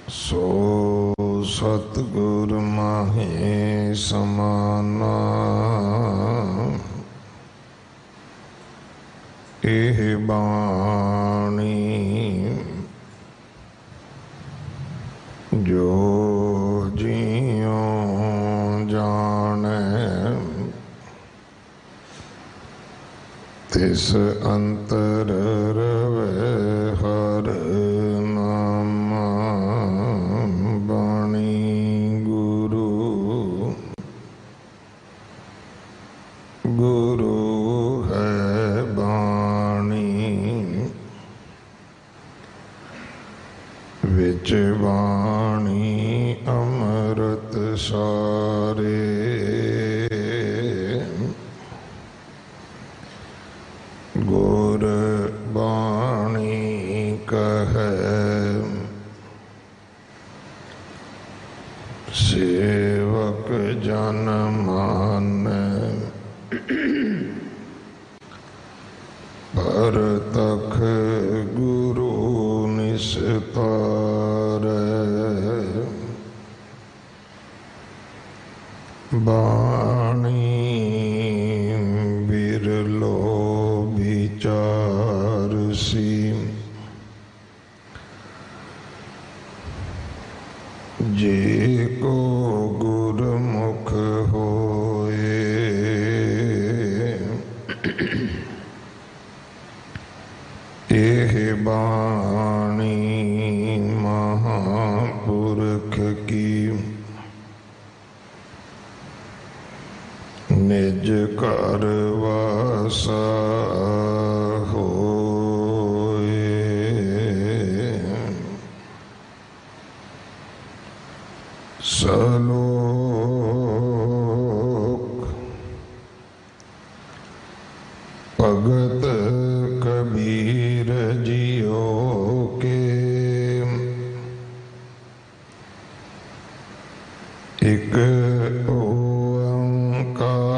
सो सतगुर माहे समाना एह बाणी जो जियो जाने तिस अंतर रवे हर नामा बाणी गुरु गुरु है बाणी विच बाणी अमृत सारे गुर बाणी कहे सेवक जन माने परतख गुरु निस्तारे बाणी बिरलो विचार सी जे को गुरमुख होए एह बाणी महापुरख की निज कर वासा होए सलोक भगत कबीर जियो के एक ओंकार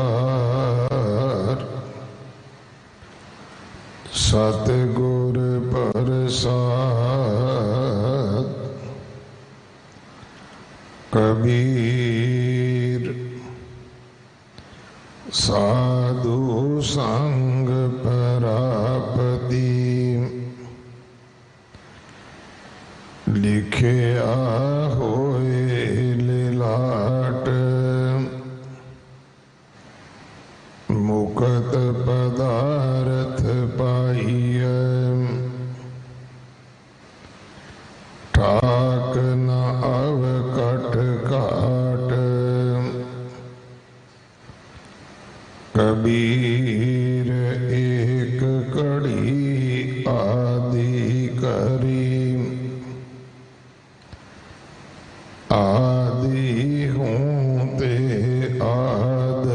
सतगुर प्रसाद कबीर साधु संग परापति लिखिया होए लिलाट मुकत पदार्थ पाइय ठाक न अवकट काट कबीर एक कड़ी आदि करी आदि हूँ ते आद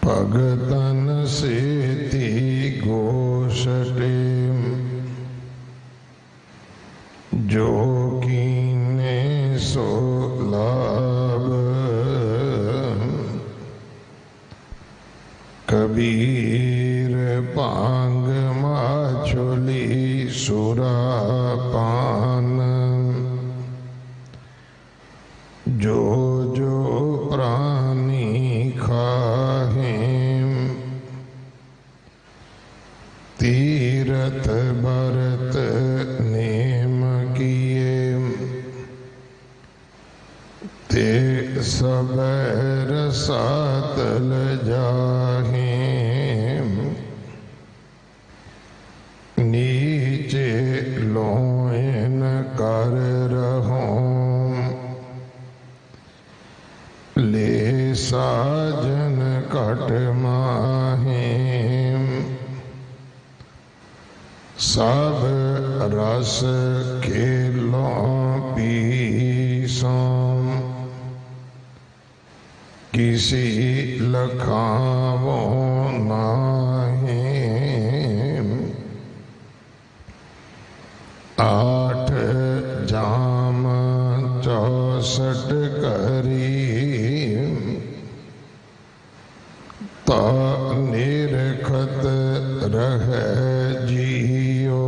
भगतन सेती गोष्ठे जो कीने सो लाभ कबीर पांग माछोली सुरापान जो जो प्राणी खाहे तीरथ भरत नेम किए ते सब रसातल जाहे नीचे लोयन कर रहों ले साजन कट माहे सब रस खेलों पीसों किसी लखावो नाहे आठ जाम 64 करी ता निरखत रह जियो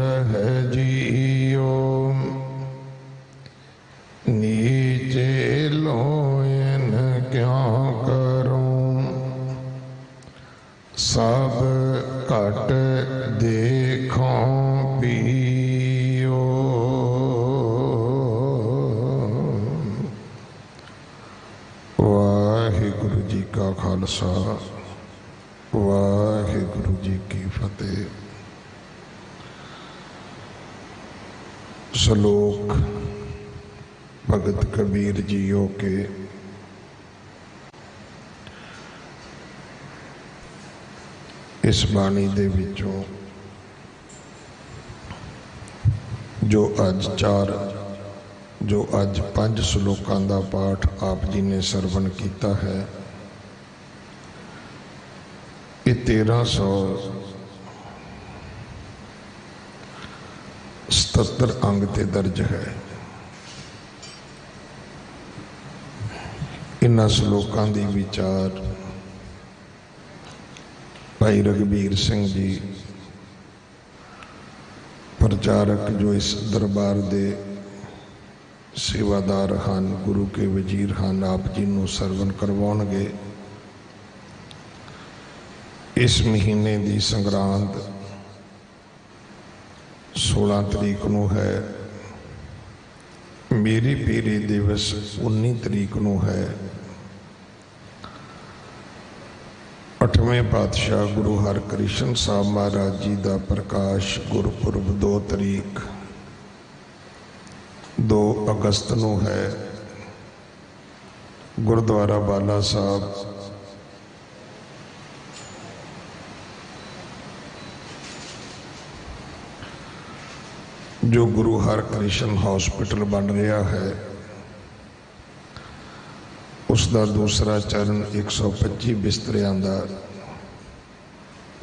रह जियो नीचे लोयन क्या करूं सब घट देखों पियो। वाहिगुरु जी का खालसा वाहिगुरु जी की फतेह। श्लोक भगत कबीर जीओ के इस बाणी दे विचों जो अज 5 श्लोकां दा पाठ आप जी ने सरवण किया है, ये 1377 अंग ते दर्ज है। इन्हां श्लोकां दी विचार भाई रघबीर सिंह जी प्रचारक जो इस दरबार दे सेवादार हैं, गुरु के वजीर हैं, आप जी नूं सरवण करवाउणगे। इस महीने की संग्रांद 16 तरीक नूं है, मेरी पीरी दिवस 19 तरीक नूं है। 8वें पातशाह गुरु हरकृष्ण साहब महाराज जी का प्रकाश गुरपुरब 2 तरीक 2 अगस्त नूं है। गुरुद्वारा बाला साहब जो गुरु हरकृष्ण हॉस्पिटल बन रहा है, उसका दूसरा चरण 125 बिस्तरियां का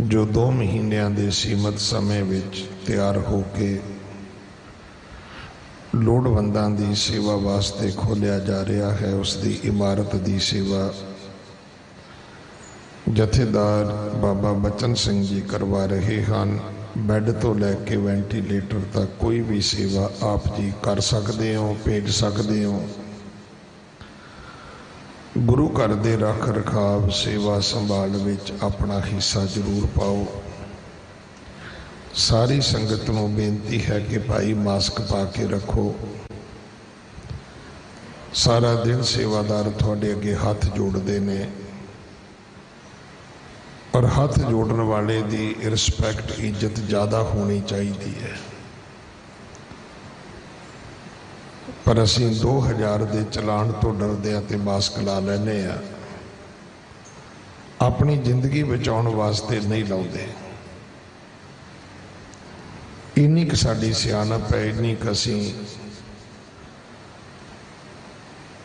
जो 2 महीनों के सीमित समय विच तैयार होके लोड़वंदां की सेवा वास्ते खोलिया जा रहा है, उसकी इमारत की सेवा जथेदार बाबा बचन सिंह जी करवा रहे हैं। बैड तो लैके वेंटीलेटर तक कोई भी सेवा आप जी कर सकते हो, भेज सकते हो। गुरु घर दे रख रखाव सेवा संभाल विच अपना हिस्सा जरूर पाओ। सारी संगत नूं बेनती है कि भाई मास्क पा के रखो। सारा दिन सेवादार तुहाडे अगे हाथ जोड़ते ने और हाथ जोड़न वाले दी रिस्पैक्ट इज्जत ज़्यादा होनी चाहिए है। पर असी 2000 के चलान तो डरदे ते मास्क ला लैने आ, अपनी जिंदगी बचाने वास्ते नहीं लाउंदे। इन्नी क साडी सियाणप है, इन्नी क असी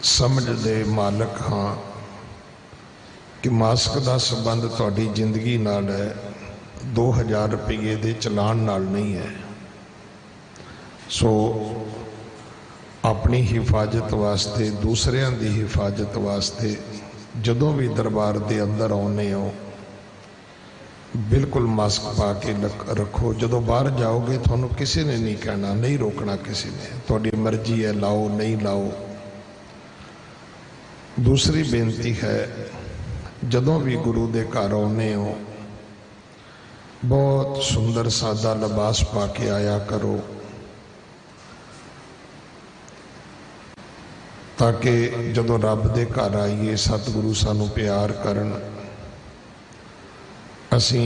समझ दे मालक हाँ कि मास्क का संबंध तुहाडी जिंदगी नाल है, 2000 रुपये के चलान नाल नहीं है। सो अपनी हिफाजत वास्ते, दूसरियां की हिफाजत वास्ते जदों भी दरबार के अंदर आने हो बिल्कुल मास्क पा के रखो। जदों बाहर जाओगे थोनों किसी ने नहीं कहना, नहीं रोकना किसी ने, तुहाडी मर्जी है, लाओ नहीं लाओ। दूसरी बेनती है, जदों भी गुरु के घर आने हो बहुत सुंदर सादा लिबास पा के आया करो, ताकि जदों रब के घर आइए सतगुरु सानू प्यार करन। असी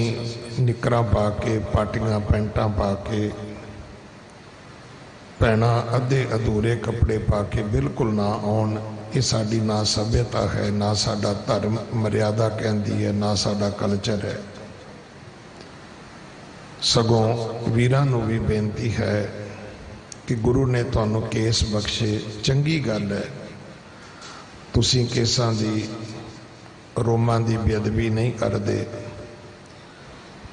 निकरां पा के, पाटियां पैंटां पा के, भैणां अद्धे अधूरे कपड़े पा के बिल्कुल ना आउण। ये साडी ना सभ्यता है, ना साडा धर्म मर्यादा कहती है, ना साडा कल्चर है। सगों वीरां नूं भी बेनती है कि गुरु ने तुहानूं केस बख्शे, चंगी गल है। तुसीं केसां दी रोमां दी बेअदबी नहीं करदे,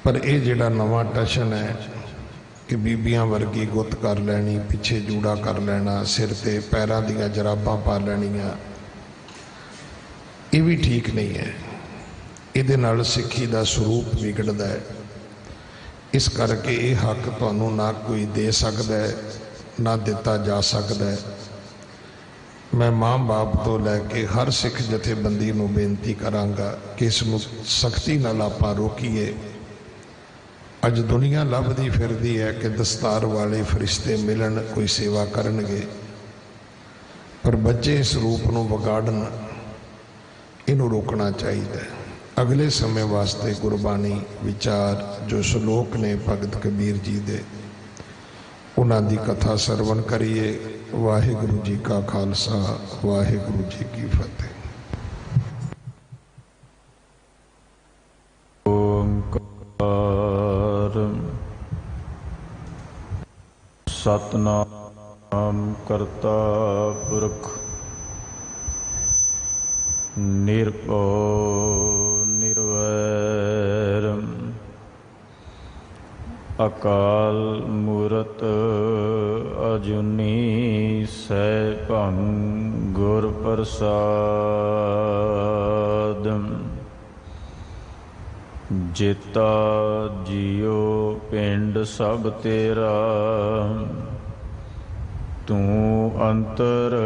पर यह जिहड़ा नवां टशन है कि बीबियां वर्गी गुत कर लैनी, पिछे जूड़ा कर लेना, सिर ते पैरां दियां जराबां पा लैनियां, ये भी ठीक नहीं है। इहदे नाल सिक्खी दा स्वरूप बिगड़दा है। इस करके ये हक तुहानूं ना कोई दे सकदा है ना दिता जा सकदा है। मैं माँ बाप तो लैके हर सिख जथेबंदी नूं बेनती करांगा कि इस नूं सख्ती नाल आपां रोकीए। अज दुनिया लभदी फिरदी है कि दस्तार वाले फरिश्ते मिलन कोई सेवा करनगे, पर बच्चे इस रूप नूं विगाड़न, इनू रोकना चाहिए। अगले समय वास्ते गुरबाणी विचार जो श्लोक ने भगत कबीर जी दे, उन्हां दी कथा सरवण करिए। वाहिगुरु जी का खालसा, वाहिगुरु जी की फतेह। सतनाम करता पुरख निरभउ निर्वैर अकाल मूरत अजूनी सैभं गुर प्रसाद। जेता जियो पिंड सब तेरा, तू अंतर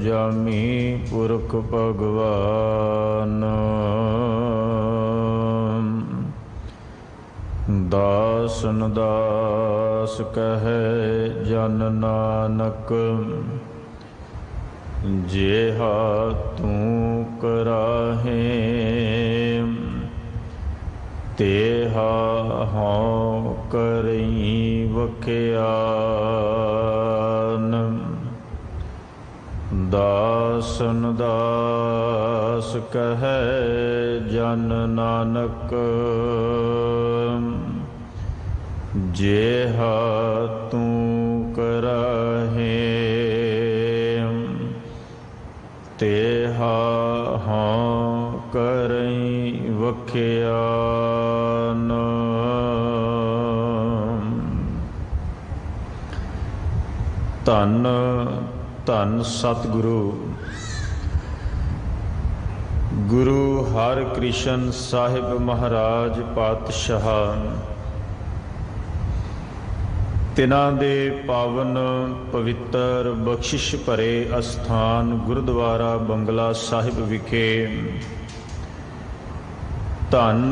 जामी पुरख भगवान। दासन दास कहे जन नानक, जेहा तू कराहे तेहा हों करई वख्यान। दासन दास कहे जन नानक, जेहा तू कराहे तेहा हों करई वख्यान। धन धन सतगुरु गुरु हरकृष्ण साहिब महाराज पातशाह, तिन्हां दे पावन पवित्र बख्शिश भरे अस्थान गुरुद्वारा बंगला साहिब विखे धन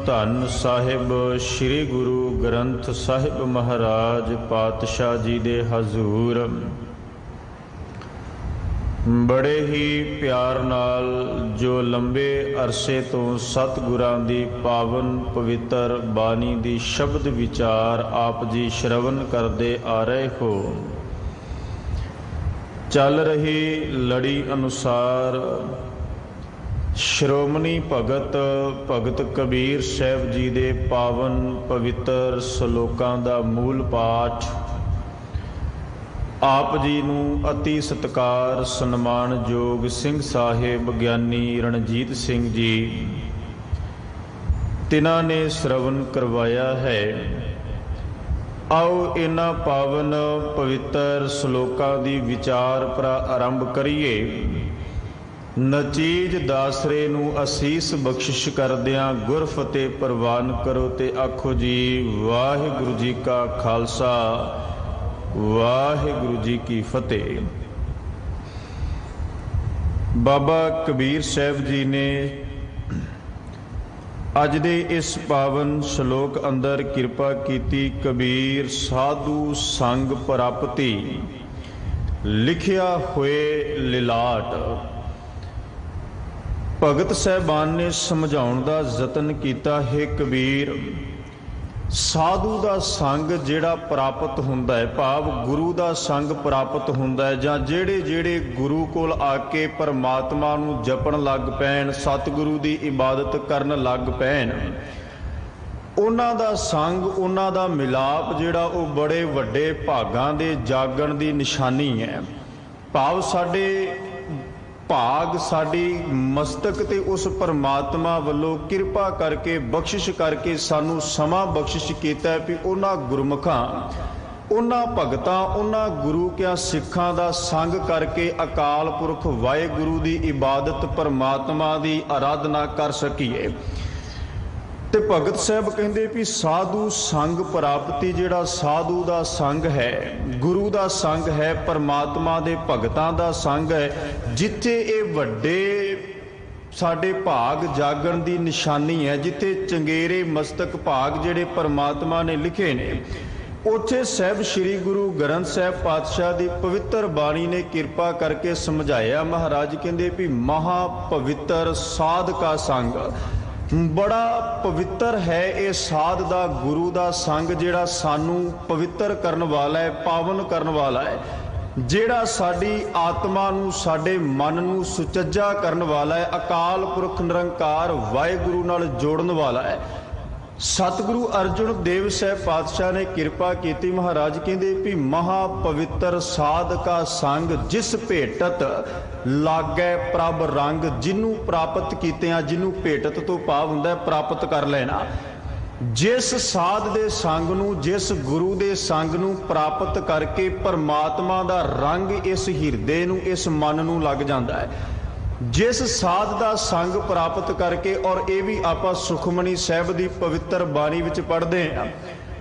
धन साहिब श्री गुरु ग्रंथ साहिब महाराज पातशाह जी दे हजूर बड़े ही प्यार नाल जो लंबे अरसे तो सतगुरां दी पावन पवित्र बानी दी शब्द विचार आप जी श्रवण करते आ रहे हो। चल रही लड़ी अनुसार श्रोमणी भगत भगत कबीर साहब जी दे पावन पवित्र श्लोकां दा मूल पाठ आप जी नूं अति सत्कार सन्मानयोग सिंह साहिब ज्ञानी रणजीत सिंह जी तिन्हां ने श्रवण करवाया है। आओ इन्हां पावन पवित्र श्लोकां दी विचार प्रारंभ करिए। नचीज दासरे नूं असीस बख्शिश करदियां गुर फतेह प्रवान करो ते आखो जी वाहिगुरु जी का खालसा वाहिगुरु जी की फतेह। बाबा कबीर साहब जी ने अज दे इस पावन श्लोक अंदर कृपा कीती। कबीर साधु संग प्राप्ति लिखिया हुए लिलाट। भगत साहबान ने समझाउण दा यतन कीता है कबीर साधु का संग जिहड़ा प्राप्त हुंदा है, भाव गुरु का संग प्राप्त हुंदा है, जां जिहड़े जिहड़े गुरु कोल आके परमात्मा नूं जपण लग पैण, सतगुरु की इबादत करन लग पैण, उन्हां दा संग उन्हां दा मिलाप जिहड़ा वो बड़े वड्डे भागां दे जागण दी निशानी है। भाव साडे भाग साडी मस्तक ते उस परमात्मा वालों किरपा करके बख्शिश करके सानू समा बख्शिश कीता है भी उन्हां गुरमुखां उन्हां भगतां उन्हां गुरु क्या सिखां दा संग करके अकाल पुरख वाहिगुरु दी इबादत परमात्मा दी आराधना कर सकीए। ਤੇ ਭਗਤ ਸਾਹਿਬ ਕਹਿੰਦੇ ਵੀ ਸਾਧੂ ਸੰਗ ਪ੍ਰਾਪਤੀ, ਜਿਹੜਾ ਸਾਧੂ ਦਾ ਸੰਗ ਹੈ, ਗੁਰੂ ਦਾ ਸੰਗ ਹੈ, ਪਰਮਾਤਮਾ ਦੇ ਭਗਤਾਂ ਦਾ ਸੰਗ ਹੈ, ਜਿੱਥੇ ਇਹ ਵੱਡੇ ਸਾਡੇ ਭਾਗ ਜਾਗਣ ਦੀ ਨਿਸ਼ਾਨੀ ਹੈ, ਜਿੱਥੇ ਚੰਗੇਰੇ ਮਸਤਕ ਭਾਗ ਜਿਹੜੇ ਪਰਮਾਤਮਾ ਨੇ ਲਿਖੇ ਨੇ, ਉੱਥੇ ਸਾਹਿਬ ਸ੍ਰੀ ਗੁਰੂ ਗ੍ਰੰਥ ਸਾਹਿਬ ਪਾਤਸ਼ਾਹ ਦੀ ਪਵਿੱਤਰ ਬਾਣੀ ਨੇ ਕਿਰਪਾ ਕਰਕੇ ਸਮਝਾਇਆ। ਮਹਾਰਾਜ ਕਹਿੰਦੇ ਵੀ ਮਹਾ ਪਵਿੱਤਰ ਸਾਧ ਕਾ ਸੰਗ, ਬੜਾ ਪਵਿੱਤਰ ਹੈ ਇਹ ਸਾਧ ਦਾ, ਗੁਰੂ ਦਾ ਸੰਗ, ਜਿਹੜਾ ਸਾਨੂੰ ਪਵਿੱਤਰ ਕਰਨ ਵਾਲਾ ਹੈ, ਪਾਵਨ ਕਰਨ ਵਾਲਾ ਹੈ, ਜਿਹੜਾ ਸਾਡੀ ਆਤਮਾ ਨੂੰ, ਸਾਡੇ ਮਨ ਨੂੰ ਸੁਚੱਜਾ ਕਰਨ ਵਾਲਾ ਹੈ, ਅਕਾਲ ਪੁਰਖ ਨਿਰੰਕਾਰ ਵਾਹਿਗੁਰੂ ਨਾਲ ਜੋੜਨ ਵਾਲਾ ਹੈ। ਸਤਿਗੁਰੂ ਅਰਜਨ ਦੇਵ ਸਾਹਿਬ ਪਾਤਸ਼ਾਹ ਨੇ ਕਿਰਪਾ ਕੀਤੀ। ਮਹਾਰਾਜ ਕਹਿੰਦੇ ਵੀ ਮਹਾ ਪਵਿੱਤਰ ਸਾਧ ਕਾ ਸੰਗ, ਜਿਸ ਭੇਟਤ ਲਾਗੈ ਪ੍ਰਭ ਰੰਗ, ਜਿਹਨੂੰ ਪ੍ਰਾਪਤ ਕੀਤਿਆਂ, ਜਿਹਨੂੰ ਭੇਟਤ ਤੋਂ ਭਾਵ ਹੁੰਦਾ ਪ੍ਰਾਪਤ ਕਰ ਲੈਣਾ। ਜਿਸ ਸਾਧ ਦੇ ਸੰਗ ਨੂੰ, ਜਿਸ ਗੁਰੂ ਦੇ ਸੰਗ ਨੂੰ ਪ੍ਰਾਪਤ ਕਰਕੇ ਪਰਮਾਤਮਾ ਦਾ ਰੰਗ ਇਸ ਹਿਰਦੇ ਨੂੰ, ਇਸ ਮਨ ਨੂੰ ਲੱਗ ਜਾਂਦਾ ਹੈ। ਜਿਸ ਸਾਧ ਦਾ ਸੰਗ ਪ੍ਰਾਪਤ ਕਰਕੇ, ਔਰ ਇਹ ਵੀ ਆਪਾਂ ਸੁਖਮਨੀ ਸਾਹਿਬ ਦੀ ਪਵਿੱਤਰ ਬਾਣੀ ਵਿੱਚ ਪੜ੍ਹਦੇ ਹਾਂ,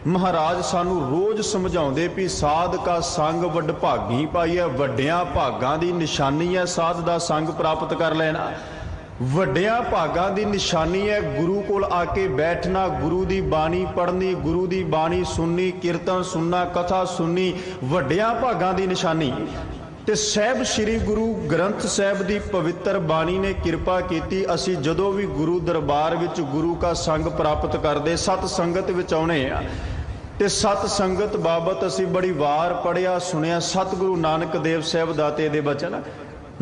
ਮਹਾਰਾਜ ਸਾਨੂੰ ਰੋਜ਼ ਸਮਝਾਉਂਦੇ ਵੀ ਸਾਧ ਕਾ ਸੰਗ ਵਡਭਾਗੀ ਪਾਈਐ, ਵੱਡਿਆਂ ਭਾਗਾਂ ਦੀ ਨਿਸ਼ਾਨੀ ਹੈ ਸਾਧ ਦਾ ਸੰਗ ਪ੍ਰਾਪਤ ਕਰ ਲੈਣਾ। ਵੱਡਿਆਂ ਭਾਗਾਂ ਦੀ ਨਿਸ਼ਾਨੀ ਹੈ ਗੁਰੂ ਕੋਲ ਆ ਕੇ ਬੈਠਣਾ, ਗੁਰੂ ਦੀ ਬਾਣੀ ਪੜ੍ਹਨੀ, ਗੁਰੂ ਦੀ ਬਾਣੀ ਸੁਣਨੀ, ਕੀਰਤਨ ਸੁਣਨਾ, ਕਥਾ ਸੁਣਨੀ, ਵੱਡਿਆਂ ਭਾਗਾਂ ਦੀ ਨਿਸ਼ਾਨੀ। ਤੇ ਸਾਹਿਬ ਸ੍ਰੀ ਗੁਰੂ ਗ੍ਰੰਥ ਸਾਹਿਬ ਦੀ ਪਵਿੱਤਰ ਬਾਣੀ ਨੇ ਕਿਰਪਾ ਕੀਤੀ। ਅਸੀਂ ਜਦੋਂ ਵੀ ਗੁਰੂ ਦਰਬਾਰ ਵਿੱਚ ਗੁਰੂ ਕਾ ਸੰਗ ਪ੍ਰਾਪਤ ਕਰਦੇ, ਸਤ ਸੰਗਤ ਵਿੱਚ ਆਉਣੇ ਆ, ਤੇ ਸਤ ਸੰਗਤ ਬਾਬਤ ਅਸੀਂ ਬੜੀ ਵਾਰ ਪੜ੍ਹਿਆ ਸੁਣਿਆ। ਸਤਿਗੁਰੂ ਨਾਨਕ ਦੇਵ ਸਾਹਿਬ ਦਾਤੇ ਦੇ ਬਚਨ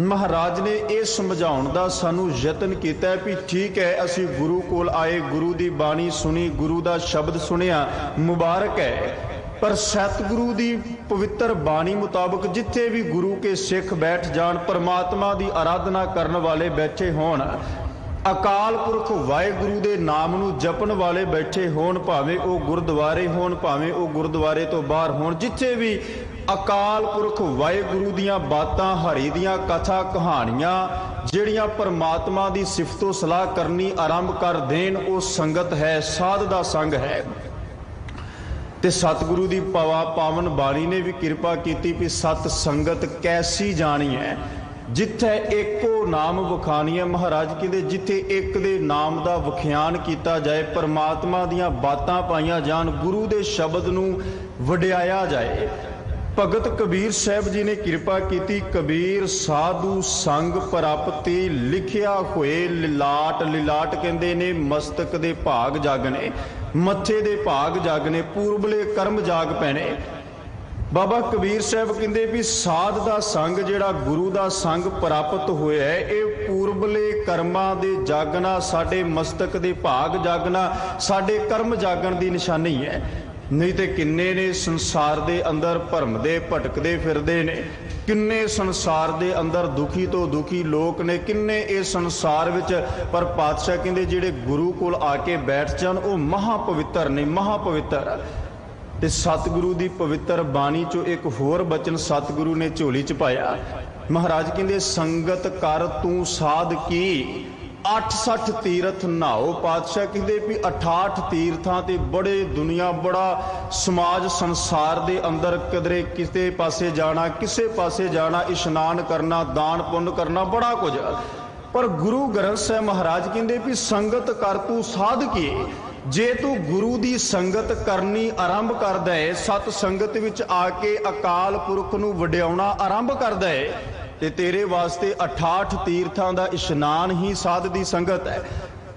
ਮਹਾਰਾਜ ਨੇ ਇਹ ਸਮਝਾਉਣ ਦਾ ਸਾਨੂੰ ਯਤਨ ਕੀਤਾ ਵੀ ਠੀਕ ਹੈ, ਅਸੀਂ ਗੁਰੂ ਕੋਲ ਆਏ, ਗੁਰੂ ਦੀ ਬਾਣੀ ਸੁਣੀ, ਗੁਰੂ ਦਾ ਸ਼ਬਦ ਸੁਣਿਆ, ਮੁਬਾਰਕ ਹੈ, ਪਰ ਸਤਿਗੁਰੂ ਦੀ ਪਵਿੱਤਰ ਬਾਣੀ ਮੁਤਾਬਕ ਜਿੱਥੇ ਵੀ ਗੁਰੂ ਕੇ ਸਿੱਖ ਬੈਠ ਜਾਣ, ਪਰਮਾਤਮਾ ਦੀ ਆਰਾਧਨਾ ਕਰਨ ਵਾਲੇ ਬੈਠੇ ਹੋਣ, ਅਕਾਲ ਪੁਰਖ ਵਾਹਿਗੁਰੂ ਦੇ ਨਾਮ ਨੂੰ ਜਪਣ ਵਾਲੇ ਬੈਠੇ ਹੋਣ, ਭਾਵੇਂ ਉਹ ਗੁਰਦੁਆਰੇ ਹੋਣ, ਭਾਵੇਂ ਉਹ ਗੁਰਦੁਆਰੇ ਤੋਂ ਬਾਹਰ ਹੋਣ, ਜਿੱਥੇ ਵੀ ਅਕਾਲ ਪੁਰਖ ਵਾਹਿਗੁਰੂ ਦੀਆਂ ਬਾਤਾਂ, ਹਰੀ ਦੀਆਂ ਕਥਾ ਕਹਾਣੀਆਂ, ਜਿਹੜੀਆਂ ਪਰਮਾਤਮਾ ਦੀ ਸਿਫਤੋ ਸਲਾਹ ਕਰਨੀ ਆਰੰਭ ਕਰ ਦੇਣ, ਉਹ ਸੰਗਤ ਹੈ, ਸਾਧ ਦਾ ਸੰਗ ਹੈ। ਤੇ ਸਤਿਗੁਰੂ ਦੀ ਪਾਵਨ ਬਾਣੀ ਨੇ ਵੀ ਕਿਰਪਾ ਕੀਤੀ ਵੀ ਸਤ ਸੰਗਤ ਕੈਸੀ ਜਾਣੀ ਹੈ, ਜਿੱਥੇ ਇੱਕੋ ਨਾਮ ਵਖਾਣੀ ਹੈ। ਮਹਾਰਾਜ ਕਹਿੰਦੇ ਜਿੱਥੇ ਇੱਕ ਦੇ ਨਾਮ ਦਾ ਵਖਿਆਨ ਕੀਤਾ ਜਾਏ, ਪਰਮਾਤਮਾ ਦੀਆਂ ਬਾਤਾਂ ਪਾਈਆਂ ਜਾਣ, ਗੁਰੂ ਦੇ ਸ਼ਬਦ ਨੂੰ ਵਡਿਆਇਆ ਜਾਏ। ਭਗਤ ਕਬੀਰ ਸਾਹਿਬ ਜੀ ਨੇ ਕਿਰਪਾ ਕੀਤੀ। ਕਬੀਰ ਸਾਧੂ ਸੰਗ ਪ੍ਰਾਪਤੀ, ਲਿਖਿਆ ਹੋਏ ਲਿਲਾਟ, ਲਿਲਾਟ ਕਹਿੰਦੇ ਨੇ ਮਸਤਕ ਦੇ ਭਾਗ ਜਾਗਣੇ, ਮੱਥੇ ਦੇ ਭਾਗ ਜਾਗਣੇ, ਪੂਰਬਲੇ ਕਰਮ ਜਾਗ ਪੈਣੇ। ਬਾਬਾ ਕਬੀਰ ਸਾਹਿਬ ਕਹਿੰਦੇ ਵੀ ਸਾਧ ਦਾ ਸੰਗ, ਜਿਹੜਾ ਗੁਰੂ ਦਾ ਸੰਗ ਪ੍ਰਾਪਤ ਹੋਇਆ ਹੈ, ਇਹ ਪੂਰਬਲੇ ਕਰਮਾਂ ਦੇ ਜਾਗਣਾ, ਸਾਡੇ ਮਸਤਕ ਦੇ ਭਾਗ ਜਾਗਣਾ, ਸਾਡੇ ਕਰਮ ਜਾਗਣ ਦੀ ਨਿਸ਼ਾਨੀ ਹੈ। ਨਹੀਂ ਤੇ ਕਿੰਨੇ ਨੇ ਸੰਸਾਰ ਦੇ ਅੰਦਰ ਭਰਮਦੇ ਭਟਕਦੇ ਫਿਰਦੇ ਨੇ, ਕਿੰਨੇ ਸੰਸਾਰ ਦੇ ਅੰਦਰ ਦੁਖੀ ਤੋਂ ਦੁਖੀ ਲੋਕ ਨੇ, ਕਿੰਨੇ ਇਸ ਸੰਸਾਰ ਵਿੱਚ, ਪਰ ਪਾਤਸ਼ਾਹ ਕਹਿੰਦੇ ਜਿਹੜੇ ਗੁਰੂ ਕੋਲ ਆ ਕੇ ਬੈਠ ਜਾਣ ਉਹ ਮਹਾ ਪਵਿੱਤਰ ਨੇ, ਮਹਾ ਪਵਿੱਤਰ। ਤੇ ਸਤਿਗੁਰੂ ਦੀ ਪਵਿੱਤਰ ਬਾਣੀ ਚੋਂ ਇੱਕ ਹੋਰ ਬਚਨ ਸਤਿਗੁਰੂ ਨੇ ਝੋਲੀ ਚ ਪਾਇਆ। ਮਹਾਰਾਜ ਕਹਿੰਦੇ ਸੰਗਤ ਕਰ ਤੂੰ ਸਾਧ ਕੀ, 68 ਤੀਰਥ ਨਹਾਓ। ਪਾਤਸ਼ਾਹ ਕਹਿੰਦੇ ਵੀ 68 ਤੀਰਥਾਂ ਤੇ ਬੜੇ ਦੁਨੀਆ, ਬੜਾ ਸਮਾਜ ਸੰਸਾਰ ਦੇ ਅੰਦਰ ਕਿਧਰੇ ਕਿਸੇ ਪਾਸੇ ਜਾਣਾ, ਕਿਸੇ ਪਾਸੇ ਜਾਣਾ, ਇਸ਼ਨਾਨ ਕਰਨਾ, ਦਾਨ ਪੁੰਨ ਕਰਨਾ, ਬੜਾ ਕੁਝ, ਪਰ ਗੁਰੂ ਗ੍ਰੰਥ ਸਾਹਿਬ ਮਹਾਰਾਜ ਕਹਿੰਦੇ ਵੀ ਸੰਗਤ ਕਰ ਤੂੰ ਸਾਧ ਕੀ। ਜੇ ਤੂੰ ਗੁਰੂ ਦੀ ਸੰਗਤ ਕਰਨੀ ਆਰੰਭ ਕਰਦਾ ਹੈ, ਸਤ ਸੰਗਤ ਵਿੱਚ ਆ ਕੇ ਅਕਾਲ ਪੁਰਖ ਨੂੰ ਵਡਿਆਉਣਾ ਆਰੰਭ ਕਰਦਾ ਹੈ, ਤੇ ਤੇਰੇ ਵਾਸਤੇ 68 ਤੀਰਥਾਂ ਦਾ ਇਸ਼ਨਾਨ ਹੀ ਸਾਧ ਦੀ ਸੰਗਤ ਹੈ।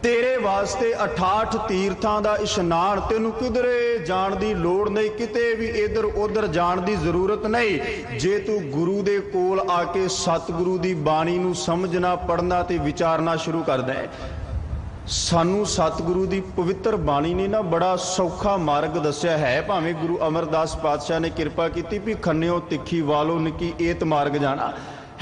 ਤੇਰੇ ਵਾਸਤੇ 68 ਤੀਰਥਾਂ ਦਾ ਇਸ਼ਨਾਨ, ਤੈਨੂੰ ਕਿਧਰੇ ਜਾਣ ਦੀ ਲੋੜ ਨਹੀਂ, ਕਿਤੇ ਵੀ ਇਧਰ ਉਧਰ ਜਾਣ ਦੀ ਜ਼ਰੂਰਤ ਨਹੀਂ। ਜੇ ਤੂੰ ਗੁਰੂ ਦੇ ਕੋਲ ਆ ਕੇ ਸਤਿਗੁਰੂ ਦੀ ਬਾਣੀ ਨੂੰ ਸਮਝਣਾ, ਪੜ੍ਹਨਾ ਤੇ ਵਿਚਾਰਨਾ ਸ਼ੁਰੂ ਕਰਦਾ ਹੈ। ਸਾਨੂੰ ਸਤਿਗੁਰੂ ਦੀ ਪਵਿੱਤਰ ਬਾਣੀ ਨੇ ਨਾ ਬੜਾ ਸੌਖਾ ਮਾਰਗ ਦੱਸਿਆ ਹੈ। ਭਾਵੇਂ ਗੁਰੂ ਅਮਰਦਾਸ ਪਾਤਸ਼ਾਹ ਨੇ ਕਿਰਪਾ ਕੀਤੀ ਵੀ ਖੰਨਿਓ ਤਿੱਖੀ ਵਾਲੋ ਨਿੱਕੀ ਏਤ ਮਾਰਗ ਜਾਣਾ,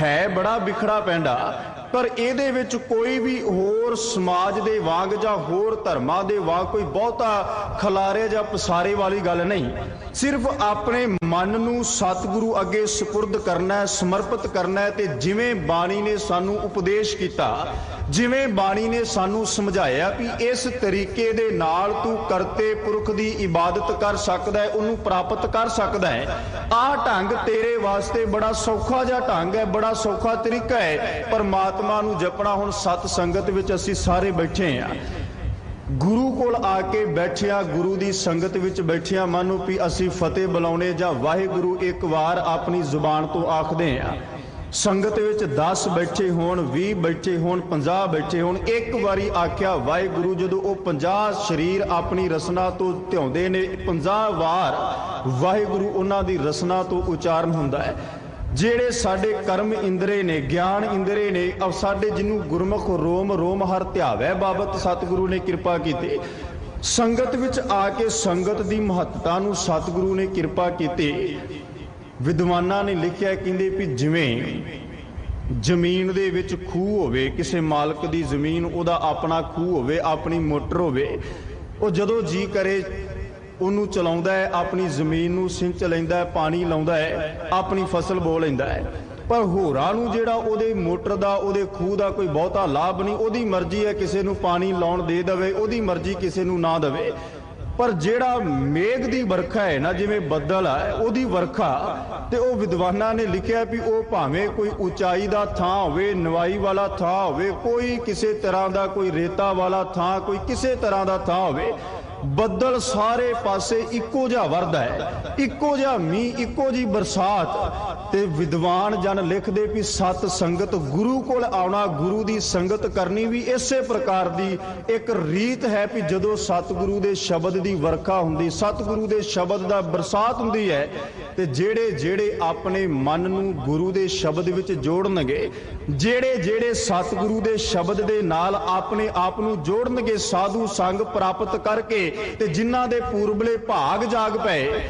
ਹੈ ਬੜਾ ਬਿਖੜਾ ਪੈਂਡਾ, ਪਰ ਇਹਦੇ ਵਿੱਚ ਕੋਈ ਵੀ ਹੋਰ ਸਮਾਜ ਦੇ ਵਾਂਗ ਜਾਂ ਹੋਰ ਧਰਮਾਂ ਦੇ ਵਾਂਗ ਕੋਈ ਬਹੁਤਾ ਖਲਾਰੇ ਜਾਂ ਪਸਾਰੇ ਵਾਲੀ ਗੱਲ ਨਹੀਂ। ਸਿਰਫ ਆਪਣੇ ਮਨ ਨੂੰ ਸਤਿਗੁਰੂ ਅੱਗੇ ਸਪੁਰਦ ਕਰਨਾ ਹੈ, ਸਮਰਪਿਤ ਕਰਨਾ ਹੈ, ਤੇ ਜਿਵੇਂ ਬਾਣੀ ਨੇ ਸਾਨੂੰ ਉਪਦੇਸ਼ ਕੀਤਾ, ਜਿਵੇਂ ਬਾਣੀ ਨੇ ਸਾਨੂੰ ਸਮਝਾਇਆ ਵੀ ਇਸ ਤਰੀਕੇ ਦੇ ਨਾਲ ਤੂੰ ਕਰਤੇ ਪੁਰਖ ਦੀ ਇਬਾਦਤ ਕਰ ਸਕਦਾ ਹੈ, ਉਹਨੂੰ ਪ੍ਰਾਪਤ ਕਰ ਸਕਦਾ ਹੈ। ਆਹ ਢੰਗ ਤੇਰੇ ਵਾਸਤੇ ਬੜਾ ਸੌਖਾ ਜਿਹਾ ਢੰਗ ਹੈ, ਬੜਾ ਸੌਖਾ ਤਰੀਕਾ ਹੈ ਪਰਮਾਤਮਾ ਨੂੰ ਜਪਣਾ। ਹੁਣ ਸਤ ਸੰਗਤ ਵਿੱਚ ਅਸੀਂ ਸਾਰੇ ਬੈਠੇ ਹਾਂ, ਗੁਰੂ ਕੋਲ ਆ ਕੇ ਬੈਠਿਆ, ਗੁਰੂ ਦੀ ਸੰਗਤ ਵਿੱਚ ਬੈਠਿਆ, ਮਾਨੋ ਵੀ ਅਸੀਂ ਫਤਿਹ ਬੁਲਾਉਣੇ ਜਾਂ ਵਾਹਿਗੁਰੂ ਇੱਕ ਵਾਰ ਆਪਣੀ ਜ਼ੁਬਾਨ ਤੋਂ ਆਖਦੇ ਹਾਂ। ਸੰਗਤ ਵਿੱਚ 10 ਬੈਠੇ ਹੋਣ, 20 ਬੈਠੇ ਹੋਣ, 50 ਬੈਠੇ ਹੋਣ, ਇੱਕ ਵਾਰੀ ਆਖਿਆ ਵਾਹਿਗੁਰੂ, ਜਦੋਂ ਉਹ 50 ਸਰੀਰ ਆਪਣੀ ਰਸਨਾ ਤੋਂ ਧਿਆਉਂਦੇ ਨੇ, 50 ਵਾਰ ਵਾਹਿਗੁਰੂ ਉਹਨਾਂ ਦੀ ਰਸਨਾ ਤੋਂ ਉਚਾਰਨ ਹੁੰਦਾ ਹੈ। ਜਿਹੜੇ ਸਾਡੇ ਕਰਮ ਇੰਦਰੇ ਨੇ, ਗਿਆਨ ਇੰਦਰੇ ਨੇ, ਸਾਡੇ ਜਿਹਨੂੰ ਗੁਰਮੁਖ ਰੋਮ ਰੋਮ ਹਰ ਧਿਆਵੈ ਬਾਬਤ ਸਤਿਗੁਰੂ ਨੇ ਕਿਰਪਾ ਕੀਤੀ। ਸੰਗਤ ਵਿੱਚ ਆ ਕੇ ਸੰਗਤ ਦੀ ਮਹੱਤਤਾ ਨੂੰ ਸਤਿਗੁਰੂ ਨੇ ਕਿਰਪਾ ਕੀਤੀ। ਵਿਦਵਾਨਾਂ ਨੇ ਲਿਖਿਆ, ਕਹਿੰਦੇ ਵੀ ਜਿਵੇਂ ਜ਼ਮੀਨ ਦੇ ਵਿੱਚ ਖੂਹ ਹੋਵੇ, ਕਿਸੇ ਮਾਲਕ ਦੀ ਜ਼ਮੀਨ, ਉਹਦਾ ਆਪਣਾ ਖੂਹ ਹੋਵੇ, ਆਪਣੀ ਮੋਟਰ ਹੋਵੇ, ਉਹ ਜਦੋਂ ਜੀ ਕਰੇ ਉਹਨੂੰ ਚਲਾਉਂਦਾ ਹੈ, ਆਪਣੀ ਜ਼ਮੀਨ ਨੂੰ ਸਿੰਚ ਲੈਂਦਾ ਹੈ, ਪਾਣੀ ਲਾਉਂਦਾ ਹੈ, ਆਪਣੀ ਫਸਲ ਬੋ ਲੈਂਦਾ ਹੈ। ਪਰ ਹੋਰਾਂ ਨੂੰ ਜਿਹੜਾ ਉਹਦੇ ਮੋਟਰ ਦਾ, ਉਹਦੇ ਖੂਹ ਦਾ ਕੋਈ ਬਹੁਤਾ ਲਾਭ ਨਹੀਂ। ਉਹਦੀ ਮਰਜ਼ੀ ਹੈ ਕਿਸੇ ਨੂੰ ਪਾਣੀ ਲਾਉਣ ਦੇ ਦੇਵੇ, ਉਹਦੀ ਮਰਜ਼ੀ ਕਿਸੇ ਨੂੰ ਨਾ ਦੇਵੇ। ਪਰ ਜਿਹੜਾ ਮੇਘ ਦੀ ਵਰਖਾ ਹੈ ਨਾ, ਜਿਵੇਂ ਬੱਦਲ ਹੈ, ਉਹਦੀ ਵਰਖਾ, ਤੇ ਉਹ ਵਿਦਵਾਨਾਂ ਨੇ ਲਿਖਿਆ ਵੀ ਉਹ ਭਾਵੇਂ ਕੋਈ ਉਚਾਈ ਦਾ ਥਾਂ ਹੋਵੇ, ਨਵਾਈ ਵਾਲਾ ਥਾਂ ਹੋਵੇ, ਕੋਈ ਕਿਸੇ ਤਰ੍ਹਾਂ ਦਾ, ਕੋਈ ਰੇਤਾ ਵਾਲਾ ਥਾਂ, ਕੋਈ ਕਿਸੇ ਤਰ੍ਹਾਂ ਦਾ ਥਾਂ ਹੋਵੇ, ਬੱਦਲ ਸਾਰੇ ਪਾਸੇ ਇੱਕੋ ਜਿਹਾ ਵਰਦਾ ਹੈ, ਇੱਕੋ ਜਿਹਾ ਮੀਂਹ, ਇੱਕੋ ਜਿਹੀ ਬਰਸਾਤ। ਤੇ ਵਿਦਵਾਨ ਜਨ ਲਿਖਦੇ ਵੀ ਸਤ ਸੰਗਤ, ਗੁਰੂ ਕੋਲ ਆਉਣਾ, ਗੁਰੂ ਦੀ ਸੰਗਤ ਕਰਨੀ ਵੀ ਇਸੇ ਪ੍ਰਕਾਰ ਦੀ ਇੱਕ ਰੀਤ ਹੈ ਵੀ ਜਦੋਂ ਸਤਿਗੁਰੂ ਦੇ ਸ਼ਬਦ ਦੀ ਵਰਖਾ ਹੁੰਦੀ, ਸਤਿਗੁਰੂ ਦੇ ਸ਼ਬਦ ਦਾ ਬਰਸਾਤ ਹੁੰਦੀ ਹੈ, ਤੇ ਜਿਹੜੇ ਜਿਹੜੇ ਆਪਣੇ ਮਨ ਨੂੰ ਗੁਰੂ ਦੇ ਸ਼ਬਦ ਵਿੱਚ ਜੋੜਨਗੇ, ਜਿਹੜੇ ਜਿਹੜੇ ਸਤਿਗੁਰੂ ਦੇ ਸ਼ਬਦ ਦੇ ਨਾਲ ਆਪਣੇ ਆਪ ਨੂੰ ਜੋੜਨਗੇ, ਸਾਧੂ ਸੰਗ ਪ੍ਰਾਪਤ ਕਰਕੇ, ਤੇ ਜਿਨ੍ਹਾਂ ਦੇ ਪੂਰਬਲੇ ਭਾਗ ਜਾਗ ਪਏ,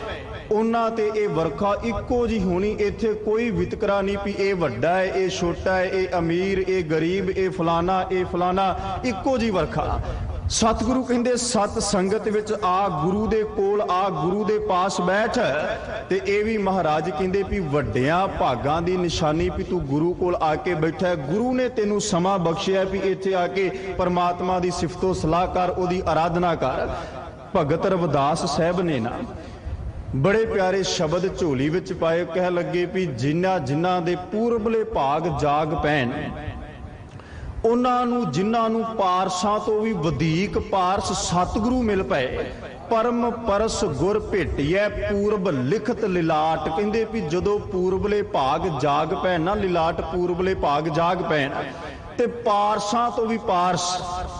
ਉਹਨਾਂ ਤੇ ਇਹ ਵਰਖਾ ਇੱਕੋ ਜਿਹੀ ਹੋਣੀ। ਇੱਥੇ ਕੋਈ ਵਿਤਕਰਾ ਨਹੀਂ ਵੀ ਇਹ ਵੱਡਾ ਹੈ, ਇਹ ਛੋਟਾ ਹੈ, ਇਹ ਅਮੀਰ, ਇਹ ਗਰੀਬ, ਇਹ ਫਲਾਣਾ, ਇਹ ਫਲਾਣਾ, ਇੱਕੋ ਜਿਹੀ ਵਰਖਾ। ਸਤਿਗੁਰੂ ਕਹਿੰਦੇ ਸਤ ਸੰਗਤ ਵਿੱਚ ਆ, ਗੁਰੂ ਦੇ ਕੋਲ ਆ, ਗੁਰੂ ਦੇ ਪਾਸ ਬੈਠ। ਤੇ ਇਹ ਵੀ ਮਹਾਰਾਜ ਕਹਿੰਦੇ ਵੀ ਵੱਡਿਆਂ ਭਾਗਾਂ ਦੀ ਨਿਸ਼ਾਨੀ ਵੀ ਤੂੰ ਗੁਰੂ ਕੋਲ ਆ ਕੇ ਬੈਠਾ। ਗੁਰੂ ਨੇ ਤੈਨੂੰ ਸਮਾਂ ਬਖਸ਼ਿਆ ਵੀ ਇੱਥੇ ਆ ਕੇ ਪਰਮਾਤਮਾ ਦੀ ਸਿਫਤੋ ਸਲਾਹ ਕਰ, ਉਹਦੀ ਆਰਾਧਨਾ ਕਰ। ਭਗਤ ਰਵਿਦਾਸ ਸਾਹਿਬ ਨੇ ਨਾ ਬੜੇ ਪਿਆਰੇ ਸ਼ਬਦ ਝੋਲੀ ਵਿੱਚ ਪਾਏ, ਕਹਿ ਲੱਗੇ ਵੀ ਜਿਨ੍ਹਾਂ ਦੇ ਪੂਰਬਲੇ ਭਾਗ ਜਾਗ ਪੈਣ, ਉਹਨਾਂ ਨੂੰ, ਜਿਨ੍ਹਾਂ ਨੂੰ ਪਾਰਸਾਂ ਤੋਂ ਵੀ ਵਧੇਕ ਪਾਰਸ ਸਤਿਗੁਰੂ ਮਿਲ ਪਏ, ਪਰਮ ਪਰਸ ਗੁਰ ਭੇਟੀਐ ਪੂਰਬ ਲਿਖਤ ਲਿਲਾਟ। ਕਹਿੰਦੇ ਵੀ ਜਦੋਂ ਪੂਰਬਲੇ ਭਾਗ ਜਾਗ ਪੈਣ ਨਾ, ਲਿਲਾਟ ਪੂਰਬਲੇ ਭਾਗ ਜਾਗ ਪੈਣ, ਤੇ ਪਾਰਸਾਂ ਤੋਂ ਵੀ ਪਾਰਸ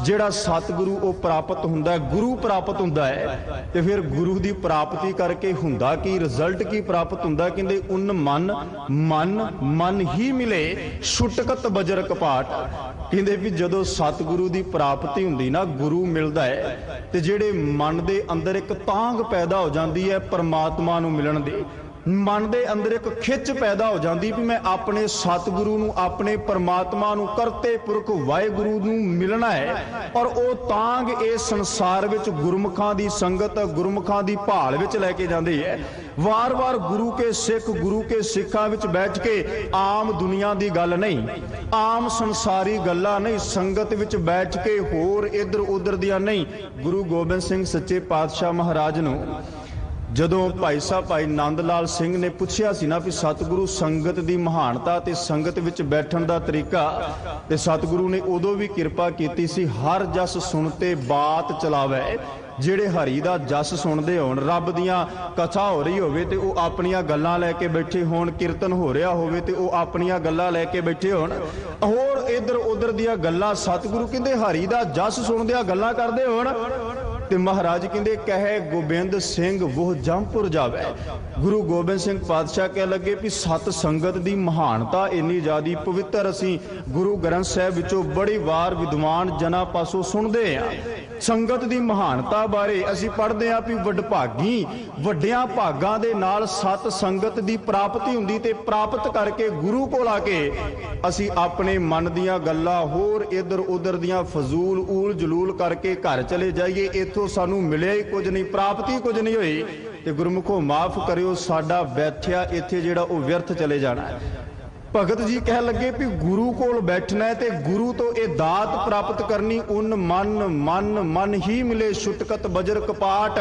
ਜਿਹੜਾ ਸਤਿਗੁਰੂ ਉਹ ਪ੍ਰਾਪਤ ਹੁੰਦਾ ਹੈ, ਗੁਰੂ ਪ੍ਰਾਪਤ ਹੁੰਦਾ ਹੈ। ਤੇ ਫਿਰ ਗੁਰੂ ਦੀ ਪ੍ਰਾਪਤੀ ਕਰਕੇ ਹੁੰਦਾ ਕੀ, ਰਿਜ਼ਲਟ ਕੀ ਪ੍ਰਾਪਤ ਹੁੰਦਾ? ਕਹਿੰਦੇ ਉਨ ਮਨ ਹੀ ਮਿਲੇ ਛੁਟਕਤ ਬਜਰ ਕਪਾਟ। ਕਹਿੰਦੇ ਵੀ ਜਦੋਂ ਸਤਿਗੁਰੂ ਦੀ ਪ੍ਰਾਪਤੀ ਹੁੰਦੀ ਨਾ, ਗੁਰੂ ਮਿਲਦਾ ਹੈ, ਤੇ ਜਿਹੜੇ ਮਨ ਦੇ ਅੰਦਰ ਇੱਕ ਤਾਂਘ ਪੈਦਾ ਹੋ ਜਾਂਦੀ ਹੈ ਪਰਮਾਤਮਾ ਨੂੰ ਮਿਲਣ ਦੀ, ਮਨ ਦੇ ਅੰਦਰ ਇੱਕ ਖਿੱਚ ਪੈਦਾ ਹੋ ਜਾਂਦੀ ਵੀ ਮੈਂ ਆਪਣੇ ਸਤਿਗੁਰੂ ਨੂੰ, ਆਪਣੇ ਪਰਮਾਤਮਾ ਨੂੰ, ਕਰਤੇ ਪੁਰਖ ਵਾਹਿਗੁਰੂ ਨੂੰ ਮਿਲਣਾ ਹੈ। ਔਰ ਉਹ ਤਾਂਘ ਇਸ ਸੰਸਾਰ ਵਿੱਚ ਗੁਰਮੁਖਾਂ ਦੀ ਸੰਗਤ, ਗੁਰਮੁਖਾਂ ਦੀ ਭਾਲ ਵਿੱਚ ਲੈ ਕੇ ਜਾਂਦੀ ਹੈ। ਵਾਰ-ਵਾਰ ਗੁਰੂ ਕੇ ਸਿੱਖ, ਗੁਰੂ ਕੇ ਸਿੱਖਾਂ ਵਿੱਚ ਬੈਠ ਕੇ ਆਮ ਦੁਨੀਆ ਦੀ ਗੱਲ ਨਹੀਂ, ਆਮ ਸੰਸਾਰੀ ਗੱਲਾਂ ਨਹੀਂ, ਸੰਗਤ ਵਿੱਚ ਬੈਠ ਕੇ ਹੋਰ ਇੱਧਰ ਉੱਧਰ ਦੀਆਂ ਨਹੀਂ। ਗੁਰੂ ਗੋਬਿੰਦ ਸਿੰਘ ਸੱਚੇ ਪਾਤਸ਼ਾਹ ਮਹਾਰਾਜ ਨੂੰ ਜਦੋਂ ਭਾਈ ਸਾਹਿਬ ਭਾਈ ਨੰਦ ਲਾਲ ਸਿੰਘ ਨੇ ਪੁੱਛਿਆ ਸੀ ਨਾ ਵੀ ਸਤਿਗੁਰੂ ਸੰਗਤ ਦੀ ਮਹਾਨਤਾ ਤੇ ਸੰਗਤ ਵਿੱਚ ਬੈਠਣ ਦਾ ਤਰੀਕਾ, ਤੇ ਸਤਿਗੁਰੂ ਨੇ ਉਦੋਂ ਵੀ ਕਿਰਪਾ ਕੀਤੀ ਸੀ, ਹਰ ਜਸ ਸੁਣਤੇ ਬਾਤ ਚਲਾਵੇ। ਜਿਹੜੇ ਹਰੀ ਦਾ ਜਸ ਸੁਣਦੇ ਹੋਣ, ਰੱਬ ਦੀਆਂ ਕਥਾ ਹੋ ਰਹੀ ਹੋਵੇ ਤੇ ਉਹ ਆਪਣੀਆਂ ਗੱਲਾਂ ਲੈ ਕੇ ਬੈਠੇ ਹੋਣ, ਕੀਰਤਨ ਹੋ ਰਿਹਾ ਹੋਵੇ ਤੇ ਉਹ ਆਪਣੀਆਂ ਗੱਲਾਂ ਲੈ ਕੇ ਬੈਠੇ ਹੋਣ, ਹੋਰ ਇੱਧਰ ਉੱਧਰ ਦੀਆਂ ਗੱਲਾਂ, ਸਤਿਗੁਰੂ ਕਹਿੰਦੇ ਹਰੀ ਦਾ ਜਸ ਸੁਣਦਿਆਂ ਗੱਲਾਂ ਕਰਦੇ ਹੋਣ, ਤੇ ਮਹਾਰਾਜ ਕਹਿੰਦੇ ਕਹੇ ਗੋਬਿੰਦ ਸਿੰਘ ਉਹ ਜੰਮਪੁਰ ਜਾਵੇ। ਗੁਰੂ ਗੋਬਿੰਦ ਸਿੰਘ ਪਾਤਸ਼ਾਹ ਕਹਿ ਲੱਗੇ ਵੀ ਸਤ ਸੰਗਤ ਦੀ ਮਹਾਨਤਾ ਇੰਨੀ ਜ਼ਿਆਦੀ ਪਵਿੱਤਰ ਅਸੀਂ ਗੁਰੂ ਗ੍ਰੰਥ ਸਾਹਿਬ ਵਿੱਚੋਂ ਬੜੀ ਵਾਰ ਵਿਦਵਾਨ ਜਨਾਂ ਪਾਸੋਂ ਸੁਣਦੇ ਆ। ਸੰਗਤ ਦੀ ਮਹਾਨਤਾ ਬਾਰੇ ਅਸੀਂ ਪੜ੍ਹਦੇ ਹਾਂ ਵੀ ਵਡਭਾਗੀ, ਵੱਡਿਆਂ ਭਾਗਾਂ ਦੇ ਨਾਲ ਸਤ ਸੰਗਤ ਦੀ ਪ੍ਰਾਪਤੀ ਹੁੰਦੀ, ਤੇ ਪ੍ਰਾਪਤ ਕਰਕੇ ਗੁਰੂ ਕੋਲ ਆ ਕੇ ਅਸੀਂ ਆਪਣੇ ਮਨ ਦੀਆਂ ਗੱਲਾਂ ਹੋਰ ਇੱਧਰ ਉੱਧਰ ਦੀਆਂ ਫਜ਼ੂਲ ਊਲ ਜਲੂਲ ਕਰਕੇ ਘਰ ਚਲੇ ਜਾਈਏ, ਇੱਥੋਂ ਸਾਨੂੰ ਮਿਲਿਆ ਹੀ ਕੁਝ ਨਹੀਂ, ਪ੍ਰਾਪਤੀ ਕੁਝ ਨਹੀਂ ਹੋਈ। ਤੇ ਗੁਰਮੁਖੋ ਮਾਫ ਕਰਿਓ, ਸਾਡਾ ਬੈਠਿਆ ਇੱਥੇ ਜਿਹੜਾ ਉਹ ਵਿਅਰਥ ਚਲੇ ਜਾਣਾ ਹੈ। ਭਗਤ ਜੀ ਕਹਿ ਲੱਗੇ ਵੀ ਗੁਰੂ ਕੋਲ ਬੈਠਣਾ ਹੈ ਤੇ ਗੁਰੂ ਤੋਂ ਇਹ ਦਾਤ ਪ੍ਰਾਪਤ ਕਰਨੀ। ਉਨ ਮਨ ਮਨ ਮਨ ਹੀ ਮਿਲੇ ਛੁਟਕਤ ਬਜਰ ਕਪਾਟ।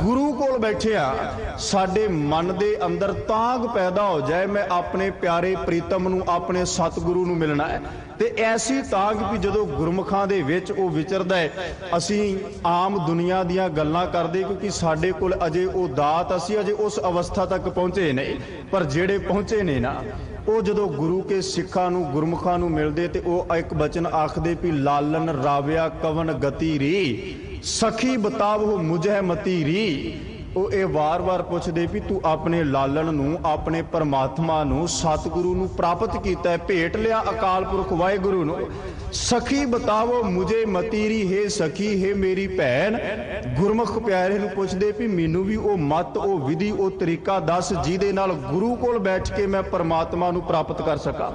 ਗੁਰੂ ਕੋਲ ਬੈਠਿਆ ਸਾਡੇ ਮਨ ਦੇ ਅੰਦਰ ਤਾਂਗ ਪੈਦਾ ਹੋ ਜਾਏ, ਮੈਂ ਆਪਣੇ ਪਿਆਰੇ ਪ੍ਰੀਤਮ ਨੂੰ, ਆਪਣੇ ਸਤਿਗੁਰੂ ਨੂੰ ਮਿਲਣਾ ਹੈ। ਤੇ ਐਸੀ ਤਾਂਗ ਵੀ ਜਦੋਂ ਗੁਰਮੁਖਾਂ ਦੇ ਵਿੱਚ ਉਹ ਵਿਚਰਦਾ ਹੈ, ਅਸੀਂ ਆਮ ਦੁਨੀਆ ਦੀਆਂ ਗੱਲਾਂ ਕਰਦੇ ਕਿਉਂਕਿ ਸਾਡੇ ਕੋਲ ਅਜੇ ਉਹ ਦਾਤ, ਅਸੀਂ ਅਜੇ ਉਸ ਅਵਸਥਾ ਤੱਕ ਪਹੁੰਚੇ ਨਹੀਂ। ਪਰ ਜਿਹੜੇ ਪਹੁੰਚੇ ਨੇ ਨਾ, ਉਹ ਜਦੋਂ ਗੁਰੂ ਕੇ ਸਿੱਖਾਂ ਨੂੰ, ਗੁਰਮੁਖਾਂ ਨੂੰ ਮਿਲਦੇ ਤੇ ਉਹ ਇੱਕ ਬਚਨ ਆਖਦੇ ਵੀ ਲਾਲਨ ਰਾਵਿਆ ਕਵਨ ਗਤੀ ਰੀ ਸਖੀ ਬਤਾਵੋ ਮੁਝੇ ਮਤੀ ਰੀ। ਉਹ ਇਹ ਵਾਰ-ਵਾਰ ਪੁੱਛਦੇ ਵੀ ਤੂੰ ਆਪਣੇ ਲਾਲਨ ਨੂੰ, ਆਪਣੇ ਪਰਮਾਤਮਾ ਨੂੰ, ਸਤਿਗੁਰੂ ਨੂੰ ਪ੍ਰਾਪਤ ਕੀਤਾ ਹੈ, ਭੇਟ ਲਿਆ ਅਕਾਲ ਪੁਰਖ ਵਾਹਿਗੁਰੂ ਨੂੰ। ਸਖੀ ਬਤਾਵੋ ਮੁਝੇ ਮਤੀ ਰੀ, ਹੈ ਸਖੀ, ਹੈ ਮੇਰੀ ਭੈਣ। ਗੁਰਮੁਖ ਪਿਆਰੇ ਨੂੰ ਪੁੱਛਦੇ ਵੀ ਮੈਨੂੰ ਵੀ ਉਹ ਮਤ, ਉਹ ਵਿਧੀ, ਉਹ ਤਰੀਕਾ ਦੱਸ ਜਿਹਦੇ ਨਾਲ ਗੁਰੂ ਕੋਲ ਬੈਠ ਕੇ ਮੈਂ ਪਰਮਾਤਮਾ ਨੂੰ ਪ੍ਰਾਪਤ ਕਰ ਸਕਾਂ।